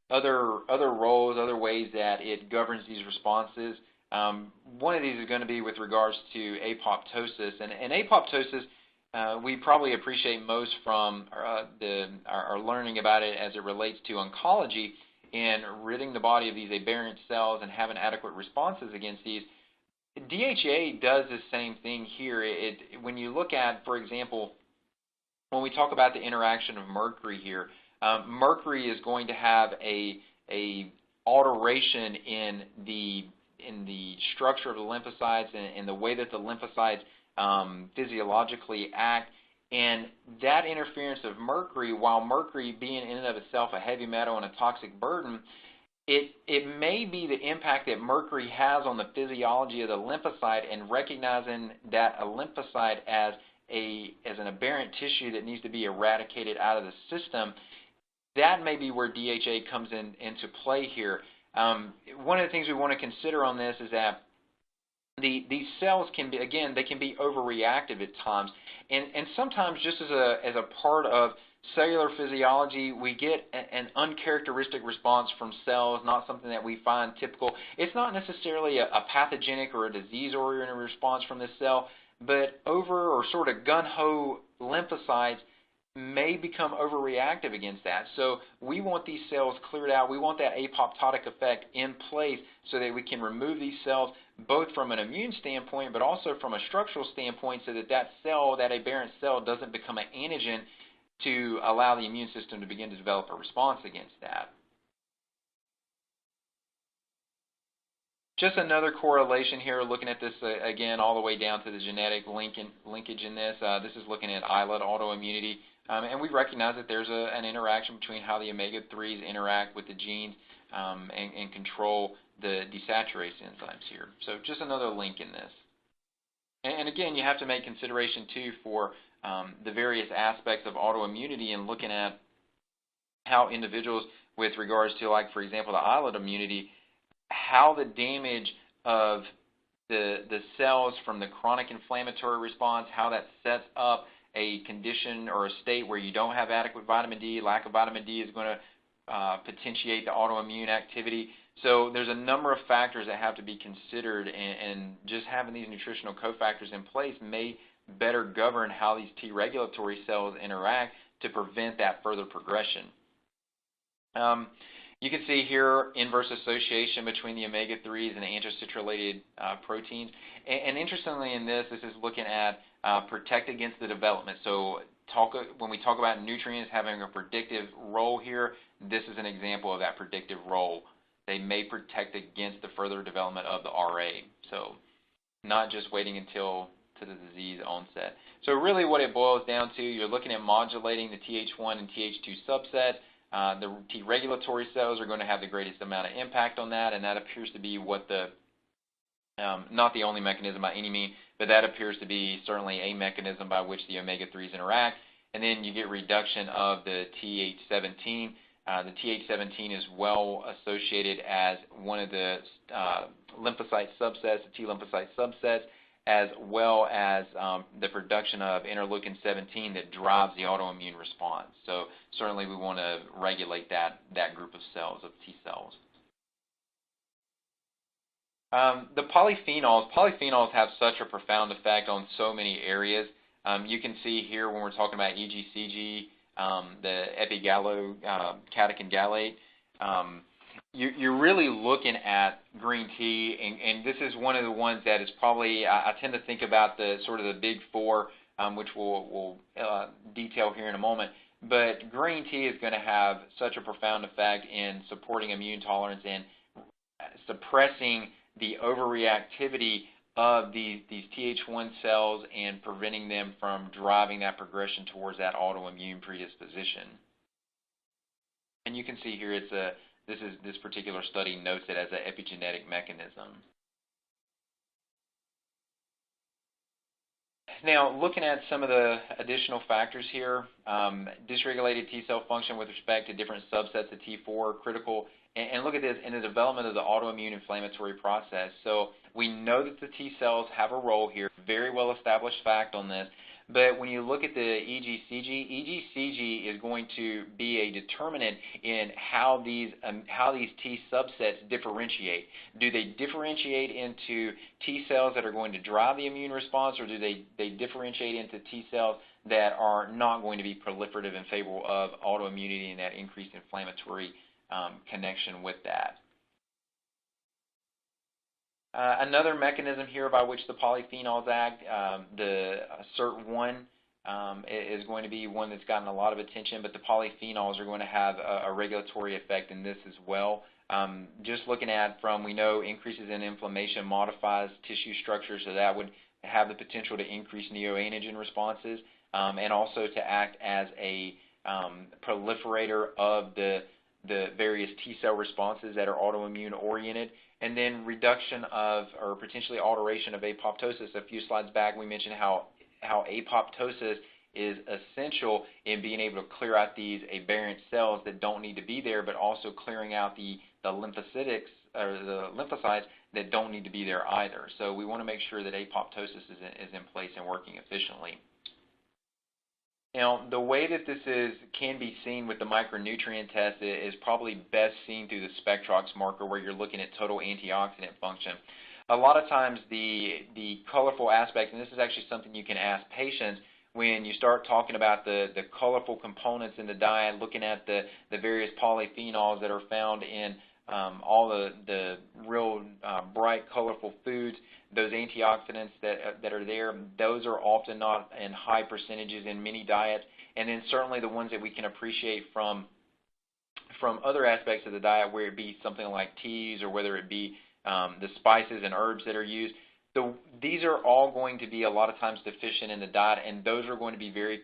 other roles, other ways that it governs these responses. One of these is going to be with regards to apoptosis. And apoptosis, we probably appreciate most from our learning about it as it relates to oncology and ridding the body of these aberrant cells and having adequate responses against these. DHA does the same thing here. When you look at, for example, when we talk about the interaction of mercury here, mercury is going to have a alteration in the structure of the lymphocytes and the way that the lymphocytes physiologically act, and that interference of mercury, while mercury being in and of itself a heavy metal and a toxic burden, it may be the impact that mercury has on the physiology of the lymphocyte, and recognizing that a lymphocyte as an aberrant tissue that needs to be eradicated out of the system, that may be where DHA comes into play here. One of the things we want to consider on this is that these cells can be, again, they can be overreactive at times, and sometimes just as a part of cellular physiology, we get an uncharacteristic response from cells, not something that we find typical. It's not necessarily a pathogenic or a disease-oriented response from this cell, but over or sort of gun-ho lymphocytes may become overreactive against that. So we want these cells cleared out. We want that apoptotic effect in place so that we can remove these cells both from an immune standpoint but also from a structural standpoint, so that cell, that aberrant cell, doesn't become an antigen to allow the immune system to begin to develop a response against that. Just another correlation here, looking at this again all the way down to the genetic linkage in this. This is looking at eyelid autoimmunity. And we recognize that there's an interaction between how the omega-3s interact with the genes and control the desaturase enzymes here. So just another link in this. And again, you have to make consideration too for the various aspects of autoimmunity and looking at how individuals with regards to, like, for example, the eyelid immunity, how the damage of the cells from the chronic inflammatory response, how that sets up a condition or a state where you don't have adequate vitamin D. Lack of vitamin D is going to potentiate the autoimmune activity. So there's a number of factors that have to be considered, and just having these nutritional cofactors in place may better govern how these T regulatory cells interact to prevent that further progression. You can see here inverse association between the omega-3s and anti-citrulated proteins. And interestingly in this is looking at protect against the development. So when we talk about nutrients having a predictive role here, this is an example of that predictive role. They may protect against the further development of the RA. So not just waiting until disease onset. So really what it boils down to, you're looking at modulating the Th1 and Th2 subsets. The T regulatory cells are going to have the greatest amount of impact on that, and that appears to be what the, not the only mechanism by any means, but that appears to be certainly a mechanism by which the omega-3s interact. And then you get reduction of the Th17. The Th17 is well associated as one of the lymphocyte subsets, the T lymphocyte subsets, as well as the production of interleukin-17 that drives the autoimmune response. So certainly we want to regulate that group of cells, of T cells. The polyphenols have such a profound effect on so many areas. You can see here when we're talking about EGCG, the epigallocatechin gallate, you're really looking at green tea, and this is one of the ones that is probably, I tend to think about the sort of the big four, which we'll detail here in a moment. But green tea is going to have such a profound effect in supporting immune tolerance and suppressing the overreactivity of these Th1 cells and preventing them from driving that progression towards that autoimmune predisposition. And you can see here this particular study notes it as an epigenetic mechanism. Now, looking at some of the additional factors here, dysregulated T cell function with respect to different subsets of T4 are critical. And look at this in the development of the autoimmune inflammatory process. So we know that the T cells have a role here, very well established fact on this. But when you look at the EGCG is going to be a determinant in how these T subsets differentiate. Do they differentiate into T cells that are going to drive the immune response, or do they differentiate into T cells that are not going to be proliferative in favor of autoimmunity and that increased inflammatory connection with that? Another mechanism here by which the polyphenols act, the SIRT1 is going to be one that's gotten a lot of attention, but the polyphenols are going to have a regulatory effect in this as well. Just looking at we know increases in inflammation modifies tissue structure, so that would have the potential to increase neoantigen responses and also to act as a proliferator of the various T cell responses that are autoimmune oriented. And then reduction of, or potentially alteration of apoptosis. A few slides back we mentioned how apoptosis is essential in being able to clear out these aberrant cells that don't need to be there, but also clearing out the lymphocytes or the lymphocytes that don't need to be there either. So we want to make sure that apoptosis is in place and working efficiently. Now, the way that this can be seen with the micronutrient test is probably best seen through the Spectrox marker, where you're looking at total antioxidant function. A lot of times the colorful aspect, and this is actually something you can ask patients when you start talking about the colorful components in the diet, looking at the various polyphenols that are found in all the real bright, colorful foods. Those antioxidants that are there, those are often not in high percentages in many diets. And then certainly the ones that we can appreciate from other aspects of the diet, where it be something like teas or whether it be the spices and herbs that are used. These are all going to be a lot of times deficient in the diet, and those are going to be very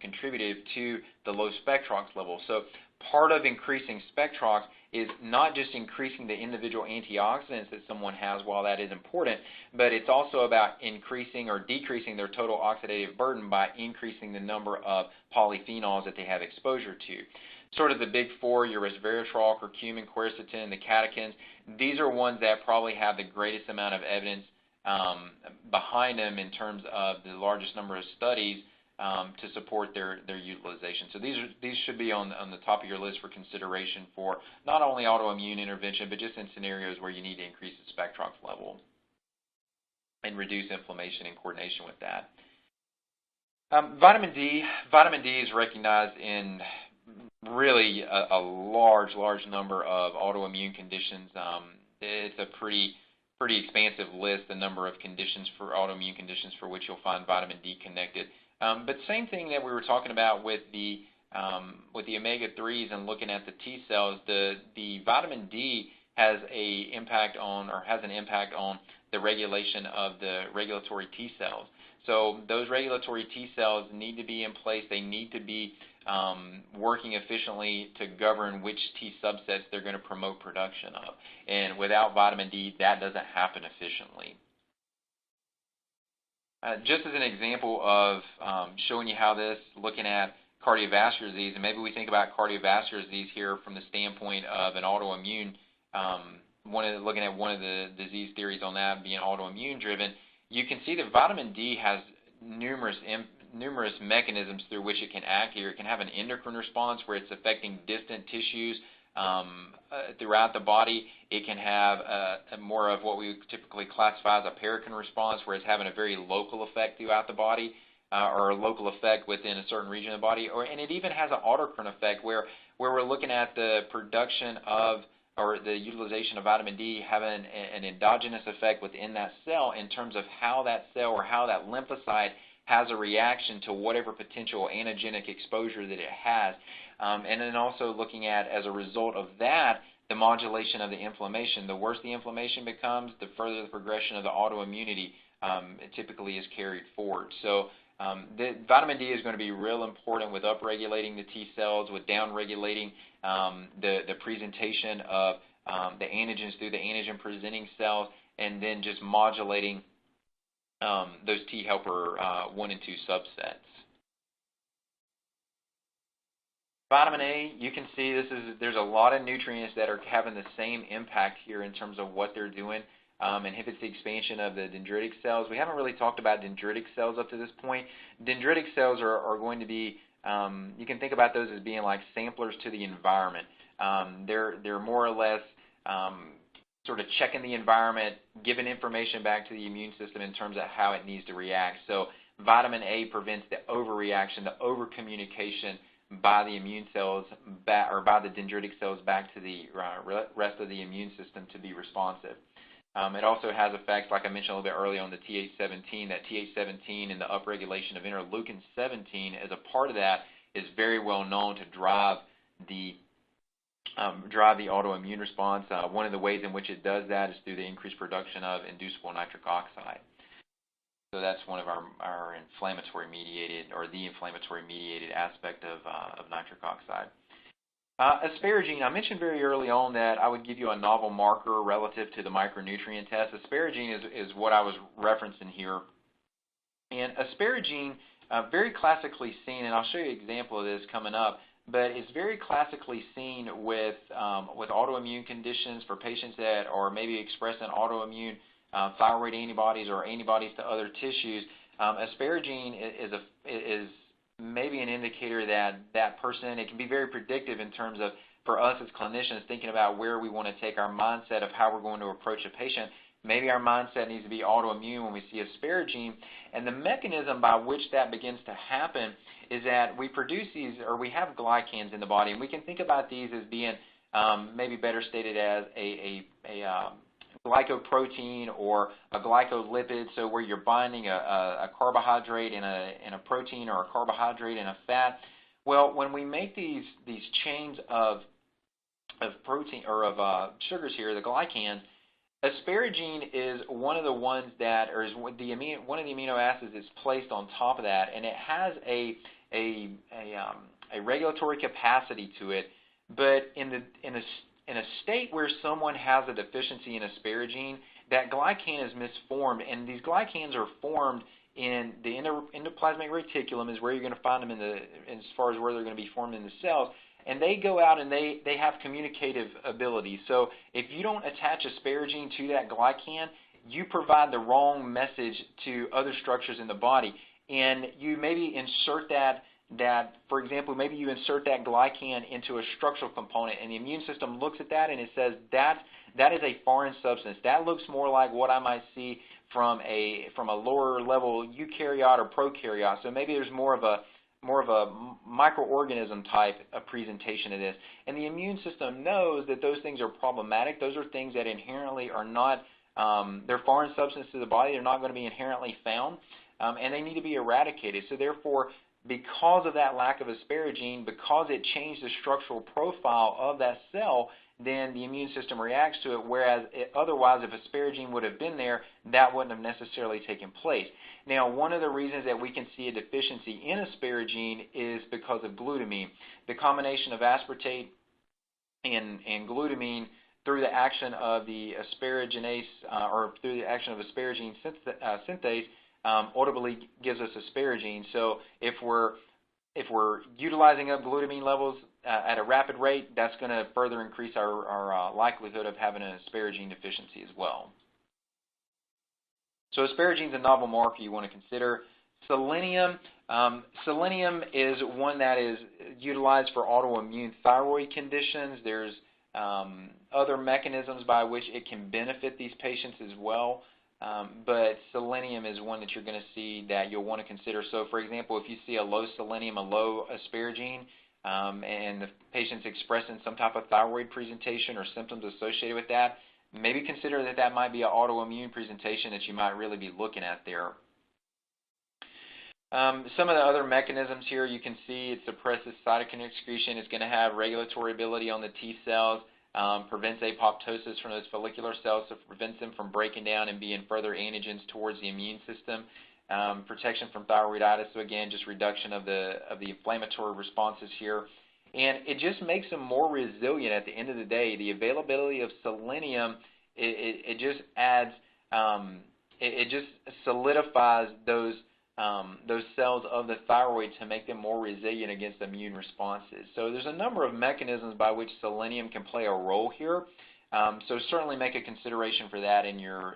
contributive to the low Spectrox level. So part of increasing Spectrox is not just increasing the individual antioxidants that someone has, while that is important, but it's also about increasing or decreasing their total oxidative burden by increasing the number of polyphenols that they have exposure to. Sort of the big four, your resveratrol, curcumin, quercetin, the catechins, these are ones that probably have the greatest amount of evidence behind them in terms of the largest number of studies to support their utilization. So these should be on the top of your list for consideration for not only autoimmune intervention, but just in scenarios where you need to increase the Spectrox level and reduce inflammation in coordination with that. Vitamin D is recognized in really a large number of autoimmune conditions. It's a pretty expansive list, the number of conditions for autoimmune conditions for which you'll find vitamin D connected. But same thing that we were talking about with the omega-3s and looking at the T cells, the vitamin D has an impact on the regulation of the regulatory T cells. So those regulatory T cells need to be in place. They need to be working efficiently to govern which T subsets they're going to promote production of. And without vitamin D, that doesn't happen efficiently. Just as an example of showing you how this, looking at cardiovascular disease, and maybe we think about cardiovascular disease here from the standpoint of an autoimmune, looking at one of the disease theories on that being autoimmune driven, you can see that vitamin D has numerous mechanisms through which it can act here. It can have an endocrine response where it's affecting distant tissues throughout the body. It can have more of what we typically classify as a paracrine response, where it's having a very local effect throughout the body, or a local effect within a certain region of the body. And it even has an autocrine effect where we're looking at the production of or the utilization of vitamin D having an endogenous effect within that cell in terms of how that cell or how that lymphocyte has a reaction to whatever potential antigenic exposure that it has. And then also looking at, as a result of that, the modulation of the inflammation. The worse the inflammation becomes, the further the progression of the autoimmunity typically is carried forward. So the vitamin D is going to be real important with upregulating the T cells, with downregulating the presentation of the antigens through the antigen-presenting cells, and then just modulating those T helper 1 and 2 subsets. Vitamin A, you can see there's a lot of nutrients that are having the same impact here in terms of what they're doing. Inhibits the expansion of the dendritic cells. We haven't really talked about dendritic cells up to this point. Dendritic cells are going to be, you can think about those as being like samplers to the environment. They're more or less sort of checking the environment, giving information back to the immune system in terms of how it needs to react. So vitamin A prevents the overreaction, the overcommunication by the immune cells or by the dendritic cells back to the rest of the immune system to be responsive. It also has effects, like I mentioned a little bit earlier, on the Th17. That Th17 and the upregulation of interleukin-17 as a part of that is very well known to drive the autoimmune response. One of the ways in which it does that is through the increased production of inducible nitric oxide. So that's one of our inflammatory mediated, or the inflammatory mediated aspect of nitric oxide. Asparagine, I mentioned very early on that I would give you a novel marker relative to the micronutrient test. Asparagine is what I was referencing here. And asparagine, very classically seen, and I'll show you an example of this coming up, but it's very classically seen with autoimmune conditions for patients that are maybe expressing autoimmune thyroid antibodies or antibodies to other tissues. Asparagine is maybe an indicator that person, it can be very predictive in terms of, for us as clinicians, thinking about where we want to take our mindset of how we're going to approach a patient. Maybe our mindset needs to be autoimmune when we see asparagine. And the mechanism by which that begins to happen is that we produce these, or we have glycans in the body, and we can think about these as being maybe better stated as a glycoprotein or a glycolipid, so where you're binding a carbohydrate in a protein, or a carbohydrate in a fat. Well, when we make these chains of protein or of sugars here, the glycans, asparagine is one of the ones that, or is one of the amino acids that's placed on top of that, and it has a regulatory capacity to it. But in a state where someone has a deficiency in asparagine, that glycan is misformed, and these glycans are formed in the endoplasmic reticulum, is where you're going to find them as far as where they're going to be formed in the cells. And they go out and they have communicative ability. So if you don't attach asparagine to that glycan, you provide the wrong message to other structures in the body. And you maybe insert that, for example, maybe you insert that glycan into a structural component, and the immune system looks at that and it says that is a foreign substance. That looks more like what I might see from a lower level eukaryote or prokaryote. So maybe there's more of a microorganism type of presentation of this. And the immune system knows that those things are problematic. Those are things that inherently are not, they're foreign substances to the body. They're not going to be inherently found, and they need to be eradicated. So therefore, because of that lack of asparagine, because it changed the structural profile of that cell, then the immune system reacts to it, whereas otherwise if asparagine would have been there, that wouldn't have necessarily taken place. Now, one of the reasons that we can see a deficiency in asparagine is because of glutamine. The combination of aspartate and glutamine through the action of the asparaginase or through the action of asparagine synthase ultimately gives us asparagine. So if we're utilizing up glutamine levels at a rapid rate, that's going to further increase our likelihood of having an asparagine deficiency as well. So asparagine is a novel marker you want to consider. Selenium. Selenium is one that is utilized for autoimmune thyroid conditions. There's other mechanisms by which it can benefit these patients as well. But selenium is one that you're going to see that you'll want to consider. So, for example, if you see a low selenium, a low asparagine, and the patient's expressing some type of thyroid presentation or symptoms associated with that, maybe consider that that might be an autoimmune presentation that you might really be looking at there. Some of the other mechanisms here you can see, it suppresses cytokine excretion. It's going to have regulatory ability on the T cells, prevents apoptosis from those follicular cells, so prevents them from breaking down and being further antigens towards the immune system. Protection from thyroiditis, so again, just reduction of the inflammatory responses here. And it just makes them more resilient at the end of the day. The availability of selenium, it just adds, it just solidifies those cells of the thyroid to make them more resilient against immune responses. So there's a number of mechanisms by which selenium can play a role here. So certainly make a consideration for that in your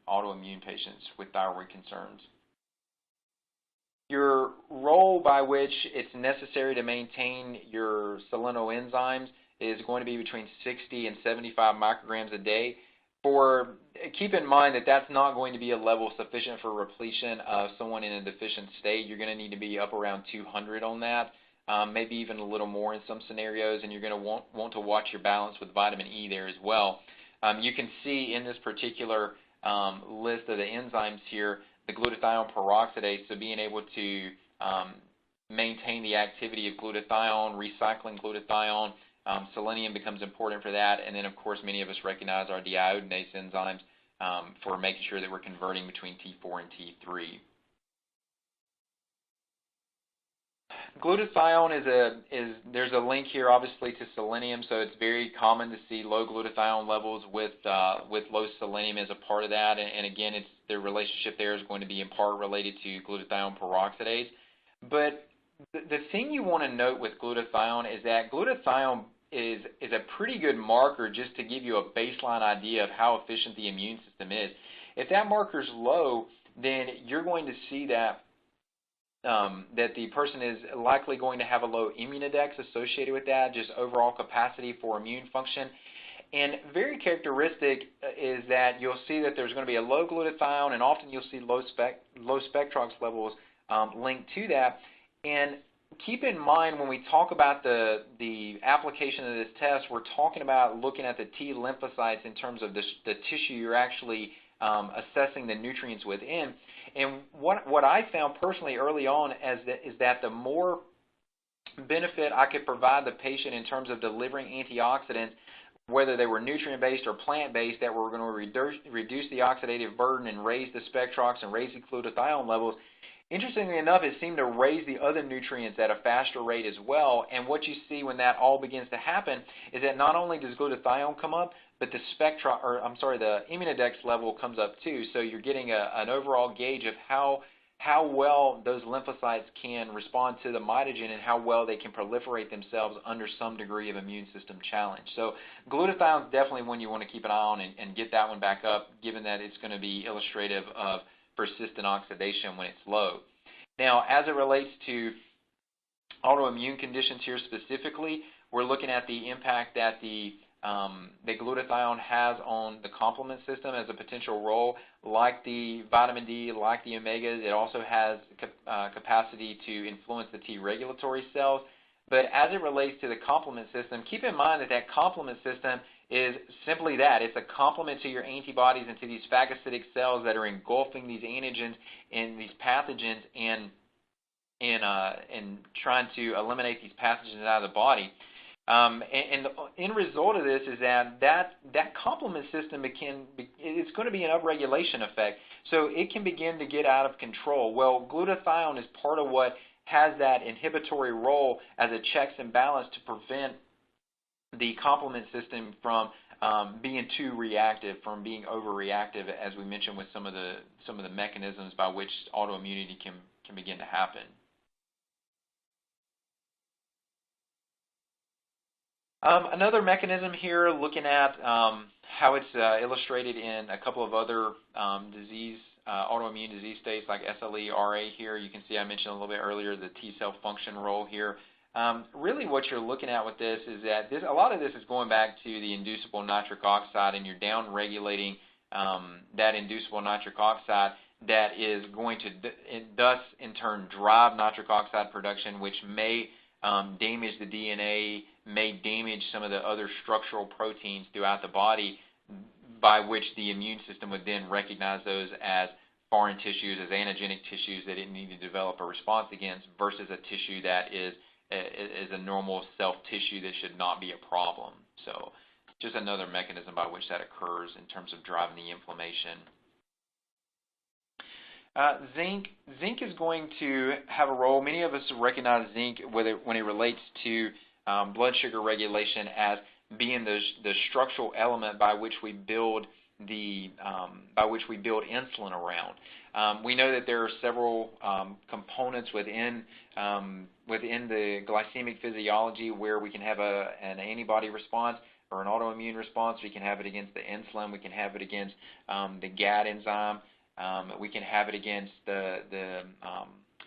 autoimmune patients with thyroid concerns. Your role by which it's necessary to maintain your selenoenzymes is going to be between 60 and 75 micrograms a day. Keep in mind that that's not going to be a level sufficient for repletion of someone in a deficient state. You're going to need to be up around 200 on that, maybe even a little more in some scenarios, and you're going to want to watch your balance with vitamin E there as well. You can see in this particular list of the enzymes here, the glutathione peroxidase, so being able to maintain the activity of glutathione, recycling glutathione, selenium becomes important for that, and then of course many of us recognize our deiodinase enzymes for making sure that we're converting between T4 and T3. Glutathione there's a link here obviously to selenium, so it's very common to see low glutathione levels with low selenium as a part of that, and again, the relationship there is going to be in part related to glutathione peroxidase. But the thing you want to note with glutathione is that glutathione is a pretty good marker just to give you a baseline idea of how efficient the immune system is. If that marker is low, then you're going to see that the person is likely going to have a low immunodex associated with that, just overall capacity for immune function. And very characteristic is that you'll see that there's going to be a low glutathione, and often you'll see low spectrox levels linked to that. And keep in mind when we talk about the application of this test, we're talking about looking at the T lymphocytes in terms of the tissue you're actually assessing the nutrients within. And what I found personally early on is that the more benefit I could provide the patient in terms of delivering antioxidants, whether they were nutrient-based or plant-based, that were going to reduce the oxidative burden and raise the spectrox and raise the glutathione levels, interestingly enough, it seemed to raise the other nutrients at a faster rate as well. And what you see when that all begins to happen is that not only does glutathione come up, but the immunodex level comes up too. So you're getting an overall gauge of how well those lymphocytes can respond to the mitogen and how well they can proliferate themselves under some degree of immune system challenge. So glutathione is definitely one you want to keep an eye on and get that one back up, given that it's going to be illustrative of persistent oxidation when it's low. Now, as it relates to autoimmune conditions here specifically, we're looking at the impact that the glutathione has on the complement system as a potential role. Like the vitamin D, like the omegas, it also has capacity to influence the T regulatory cells. But as it relates to the complement system, keep in mind that complement system is simply that. It's a complement to your antibodies and to these phagocytic cells that are engulfing these antigens and these pathogens, and in trying to eliminate these pathogens out of the body. And the end result of this is that complement system it's going to be an upregulation effect, so it can begin to get out of control. Well, glutathione is part of what has that inhibitory role as a checks and balance to prevent the complement system from being too reactive, from being overreactive, as we mentioned with some of the mechanisms by which autoimmunity can begin to happen. Another mechanism here, looking at how it's illustrated in a couple of other autoimmune disease states like SLE, RA here. You can see I mentioned a little bit earlier the T cell function role here. Really what you're looking at with this is that a lot of this is going back to the inducible nitric oxide, and you're down-regulating that inducible nitric oxide that is going to thus in turn drive nitric oxide production, which may damage the DNA, may damage some of the other structural proteins throughout the body, by which the immune system would then recognize those as foreign tissues, as antigenic tissues that it needs to develop a response against, versus a tissue that is a normal self-tissue that should not be a problem. So just another mechanism by which that occurs in terms of driving the inflammation. Zinc is going to have a role. Many of us recognize zinc when it relates to blood sugar regulation as being the structural element by which we build insulin around. We know that there are several components within the glycemic physiology where we can have an antibody response or an autoimmune response. We can have it against the insulin. We can have it against the GAD enzyme. We can have it against the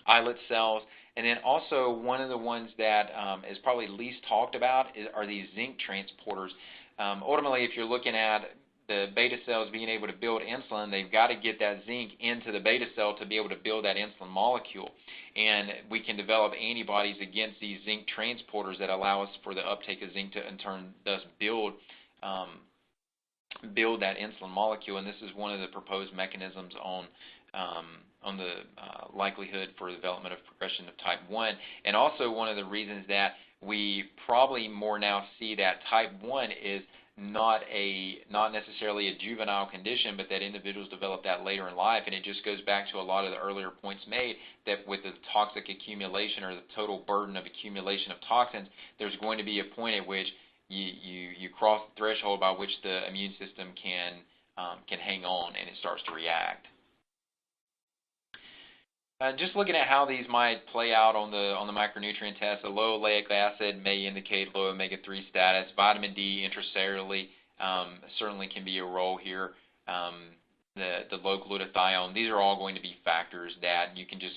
islet cells. And then also one of the ones that is probably least talked about are these zinc transporters. Ultimately, if you're looking at the beta cells being able to build insulin, they've got to get that zinc into the beta cell to be able to build that insulin molecule. And we can develop antibodies against these zinc transporters that allow us for the uptake of zinc to in turn thus build that insulin molecule. And this is one of the proposed mechanisms on the likelihood for the development of progression of type 1, and also one of the reasons that we probably more now see that type 1 is not necessarily a juvenile condition, but that individuals develop that later in life. And it just goes back to a lot of the earlier points made that with the toxic accumulation or the total burden of accumulation of toxins, there's going to be a point at which you cross the threshold by which the immune system can hang on and it starts to react. Just looking at how these might play out on the micronutrient test, a low oleic acid may indicate low omega-3 status. Vitamin D intracellularly certainly can be a role here. The low glutathione, these are all going to be factors that you can just,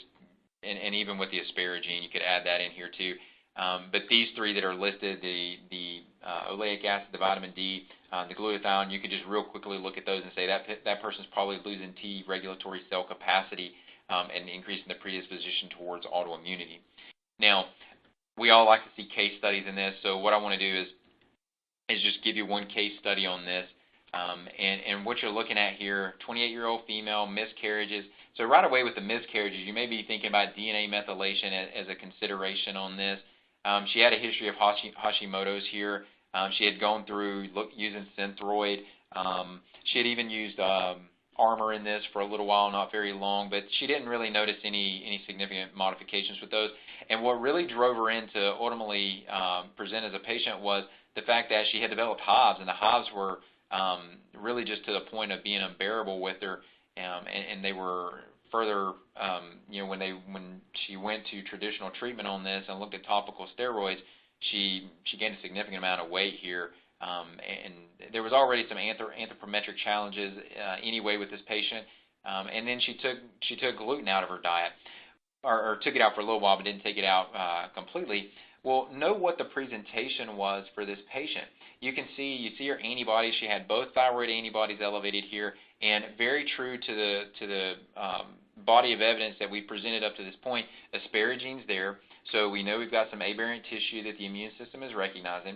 and even with the asparagine, you could add that in here too. But these three that are listed, the oleic acid, the vitamin D, the glutathione, you could just real quickly look at those and say that person's probably losing T regulatory cell capacity and increasing the predisposition towards autoimmunity. Now, we all like to see case studies in this, so what I want to do is just give you one case study on this. And what you're looking at here, 28-year-old female, miscarriages. So right away with the miscarriages, you may be thinking about DNA methylation as a consideration on this. She had a history of Hashimoto's here. She had gone through using Synthroid. She had even used Armor in this for a little while, not very long, but she didn't really notice any significant modifications with those. And what really drove her in to ultimately present as a patient was the fact that she had developed hives, and the hives were really just to the point of being unbearable with her, and they were further, when she went to traditional treatment on this and looked at topical steroids, she gained a significant amount of weight here. And there was already some anthropometric challenges anyway with this patient, and then she took gluten out of her diet, or took it out for a little while, but didn't take it out completely. Well, note what the presentation was for this patient. You see her antibodies. She had both thyroid antibodies elevated here, and very true to the body of evidence that we presented up to this point, asparagine's there, so we know we've got some aberrant tissue that the immune system is recognizing.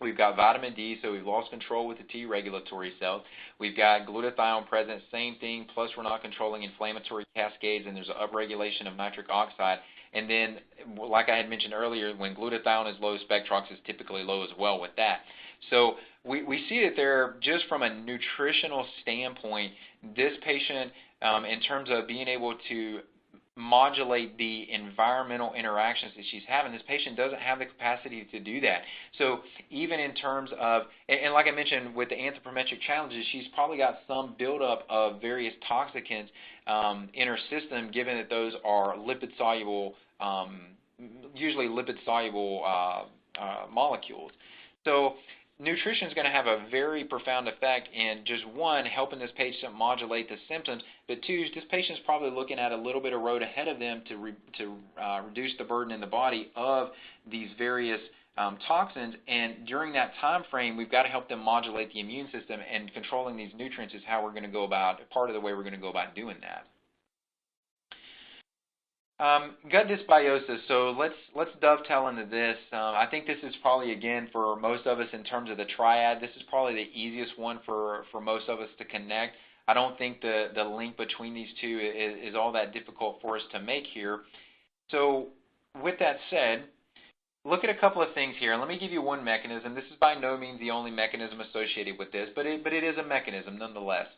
We've got vitamin D, so we've lost control with the T regulatory cells. We've got glutathione present, same thing, plus we're not controlling inflammatory cascades, and there's an upregulation of nitric oxide. And then, like I had mentioned earlier, when glutathione is low, Spectrox is typically low as well with that. So we see that there, just from a nutritional standpoint, this patient, in terms of being able to modulate the environmental interactions that she's having, this patient doesn't have the capacity to do that. So even in terms of, and like I mentioned with the anthropometric challenges, she's probably got some buildup of various toxicants in her system, given that those are lipid-soluble, usually lipid-soluble molecules. So nutrition is going to have a very profound effect in just, one, helping this patient modulate the symptoms, but two, this patient's probably looking at a little bit of road ahead of them to reduce the burden in the body of these various toxins, and during that time frame, we've got to help them modulate the immune system, and controlling these nutrients is how we're going to go about, part of the way we're going to go about doing that. Gut dysbiosis, so let's dovetail into this. I think this is probably, again, for most of us in terms of the triad, this is probably the easiest one for most of us to connect. I don't think the link between these two is all that difficult for us to make here. So with that said, look at a couple of things here. Let me give you one mechanism. This is by no means the only mechanism associated with this, but it is a mechanism nonetheless.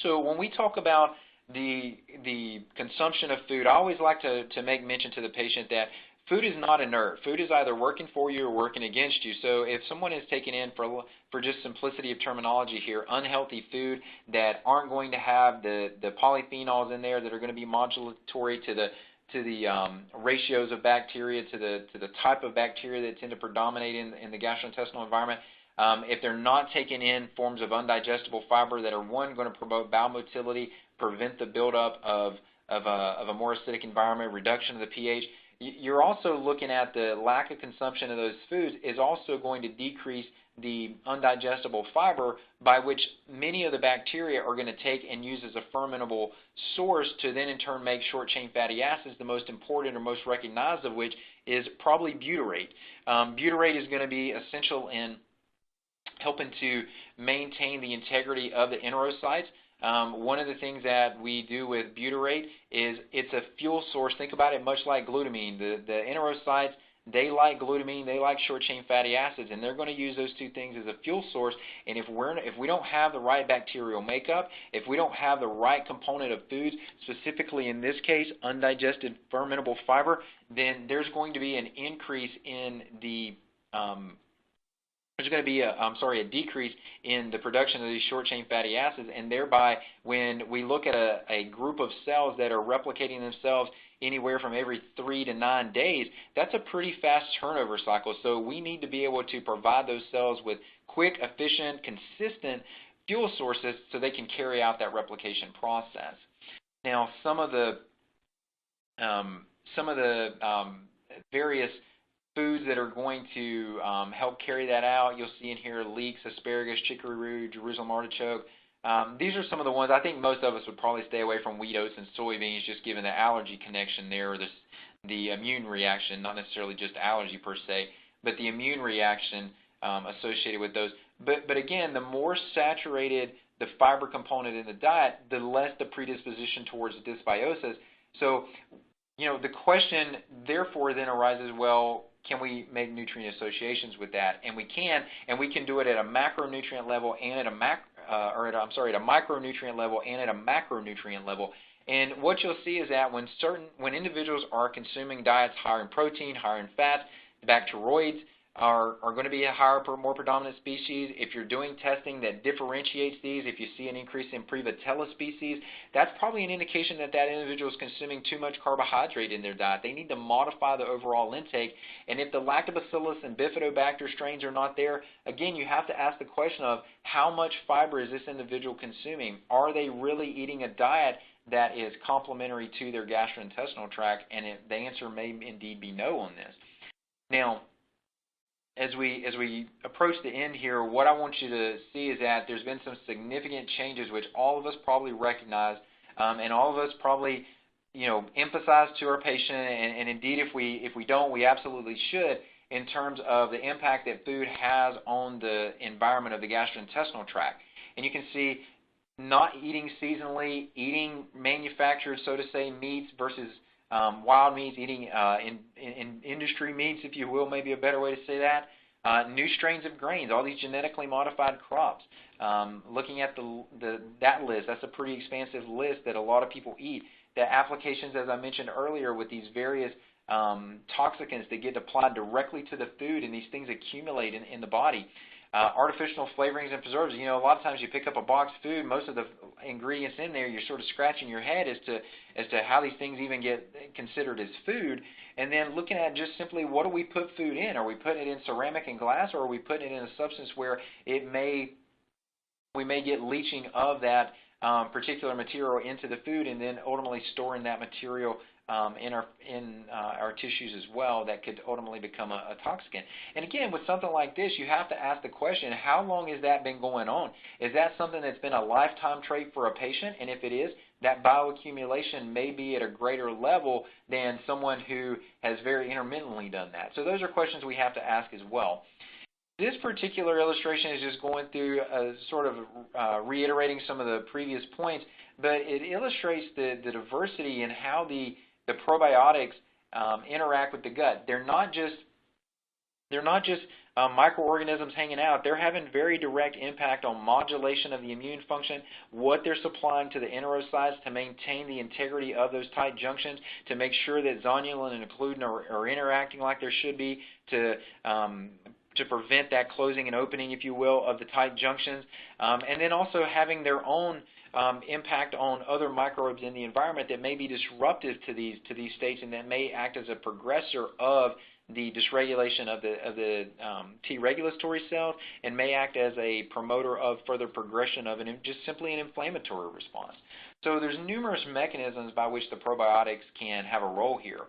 So when we talk about the consumption of food, I always like to make mention to the patient that food is not inert. Food is either working for you or working against you. So if someone is taking in, for just simplicity of terminology here, unhealthy food that aren't going to have the polyphenols in there that are going to be modulatory to the ratios of bacteria, to the type of bacteria that tend to predominate in the gastrointestinal environment, if they're not taking in forms of undigestible fiber that are, one, going to promote bowel motility, prevent the buildup of a more acidic environment, reduction of the pH, you're also looking at the lack of consumption of those foods is also going to decrease the undigestible fiber, by which many of the bacteria are going to take and use as a fermentable source to then in turn make short-chain fatty acids, the most important or most recognized of which is probably butyrate. Butyrate is going to be essential in helping to maintain the integrity of the enterocytes. One of the things that we do with butyrate is it's a fuel source. Think about it much like glutamine. The enterocytes, they like glutamine, they like short-chain fatty acids, and they're going to use those two things as a fuel source. And if we don't have the right bacterial makeup, if we don't have the right component of foods, specifically in this case undigested fermentable fiber, then there's going to be an increase in the there's going to be a decrease in the production of these short-chain fatty acids, and thereby when we look at a group of cells that are replicating themselves anywhere from every 3 to 9 days, that's a pretty fast turnover cycle. So we need to be able to provide those cells with quick, efficient, consistent fuel sources so they can carry out that replication process. Now, some of the various foods that are going to help carry that out, you'll see in here leeks, asparagus, chicory root, Jerusalem artichoke. These are some of the ones I think most of us would probably stay away from. Wheat, oats, and soybeans, just given the allergy connection there, or the immune reaction, not necessarily just allergy per se, but the immune reaction associated with those. But again, the more saturated the fiber component in the diet, the less the predisposition towards dysbiosis. So, the question therefore then arises, well, can we make nutrient associations with that? And we can do it at a macronutrient level and at a micronutrient level and at a macronutrient level. And what you'll see is that when individuals are consuming diets higher in protein, higher in fat, bacteroids are going to be a higher, more predominant species. If you're doing testing that differentiates these, if you see an increase in Prevotella species, that's probably an indication that that individual is consuming too much carbohydrate in their diet. They need to modify the overall intake. And if the Lactobacillus and Bifidobacter strains are not there, again, you have to ask the question of how much fiber is this individual consuming? Are they really eating a diet that is complementary to their gastrointestinal tract? And the answer may indeed be no on this. Now, as we approach the end here, what I want you to see is that there's been some significant changes which all of us probably recognize, and all of us probably emphasize to our patient, and indeed if we don't, we absolutely should, in terms of the impact that food has on the environment of the gastrointestinal tract. And you can see not eating seasonally, eating manufactured, so to say, meats versus wild meats, eating in industry meats, if you will, maybe a better way to say that. New strains of grains, all these genetically modified crops. Looking at that list, that's a pretty expansive list that a lot of people eat. The applications, as I mentioned earlier, with these various toxicants that get applied directly to the food, and these things accumulate in the body. Artificial flavorings and preservatives. You know, a lot of times you pick up a boxed food, most of the ingredients in there, you're sort of scratching your head as to how these things even get considered as food. And then looking at just simply, what do we put food in? Are we putting it in ceramic and glass, or are we putting it in a substance where we may get leaching of that particular material into the food, and then ultimately storing that material in our tissues as well, that could ultimately become a toxicant. And again, with something like this, you have to ask the question, how long has that been going on? Is that something that's been a lifetime trait for a patient? And if it is, that bioaccumulation may be at a greater level than someone who has very intermittently done that. So those are questions we have to ask as well. This particular illustration is just going through sort of reiterating some of the previous points, but it illustrates the diversity in how the probiotics interact with the gut. They're not just microorganisms hanging out. They're having very direct impact on modulation of the immune function, what they're supplying to the enterocytes to maintain the integrity of those tight junctions, to make sure that zonulin and occludin are interacting like there should be, to prevent that closing and opening, if you will, of the tight junctions, and then also having their own impact on other microbes in the environment that may be disruptive to these states, and that may act as a progressor of the dysregulation of the T regulatory cells, and may act as a promoter of further progression of just simply an inflammatory response. So there's numerous mechanisms by which the probiotics can have a role here.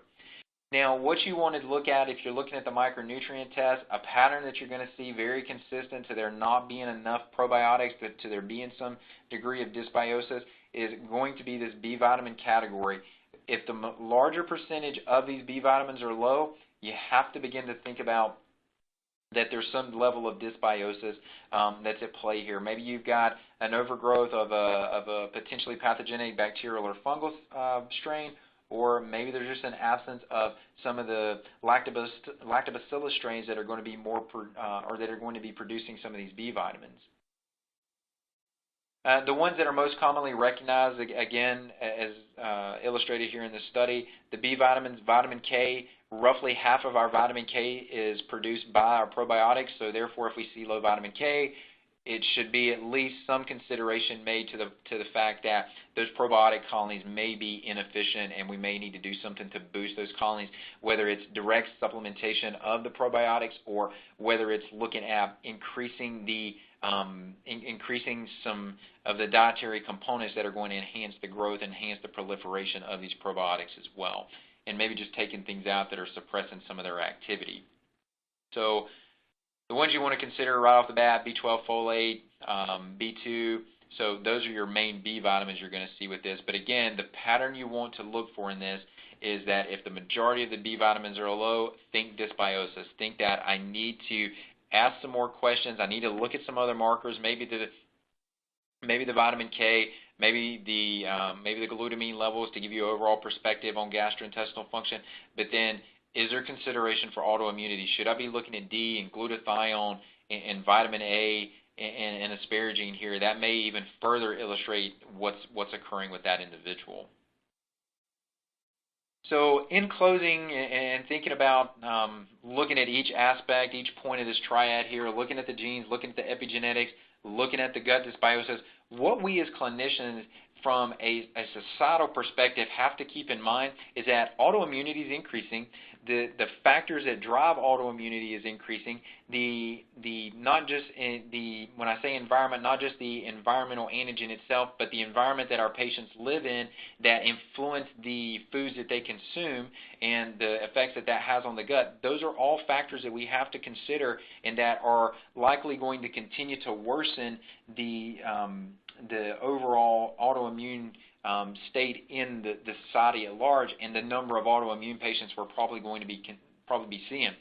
Now, what you want to look at, if you're looking at the micronutrient test, a pattern that you're going to see very consistent to there not being enough probiotics, but to there being some degree of dysbiosis, is going to be this B vitamin category. If the larger percentage of these B vitamins are low, you have to begin to think about that there's some level of dysbiosis that's at play here. Maybe you've got an overgrowth of a potentially pathogenic bacterial or fungal strain, or maybe there's just an absence of some of the lactobacillus strains that are going to be that are going to be producing some of these B vitamins. The ones that are most commonly recognized, again, as illustrated here in this study, the B vitamins, vitamin K. Roughly half of our vitamin K is produced by our probiotics, so therefore if we see low vitamin K, it should be at least some consideration made to the fact that those probiotic colonies may be inefficient, and we may need to do something to boost those colonies, whether it's direct supplementation of the probiotics, or whether it's looking at increasing some of the dietary components that are going to enhance the growth, enhance the proliferation of these probiotics as well, and maybe just taking things out that are suppressing some of their activity. So the ones you want to consider right off the bat: B12, folate, B2. So those are your main B vitamins you're going to see with this. But again, the pattern you want to look for in this is that if the majority of the B vitamins are low, think dysbiosis. Think that I need to ask some more questions. I need to look at some other markers, maybe the vitamin K, maybe the glutamine levels, to give you an overall perspective on gastrointestinal function. But then, is there consideration for autoimmunity? Should I be looking at D and glutathione and vitamin A and asparagine here? That may even further illustrate what's occurring with that individual. So in closing, and thinking about looking at each aspect, each point of this triad here, looking at the genes, looking at the epigenetics, looking at the gut dysbiosis, what we as clinicians from a societal perspective have to keep in mind is that autoimmunity is increasing. The factors that drive autoimmunity is increasing. When I say environment, not just the environmental antigen itself, but the environment that our patients live in that influence the foods that they consume and the effects that has on the gut. Those are all factors that we have to consider, and that are likely going to continue to worsen the overall autoimmune state in the society at large, and the number of autoimmune patients we're probably going to be seeing.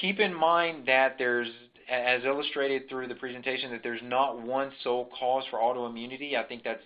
keep in mind that there's, as illustrated through the presentation, that there's not one sole cause for autoimmunity. I think that's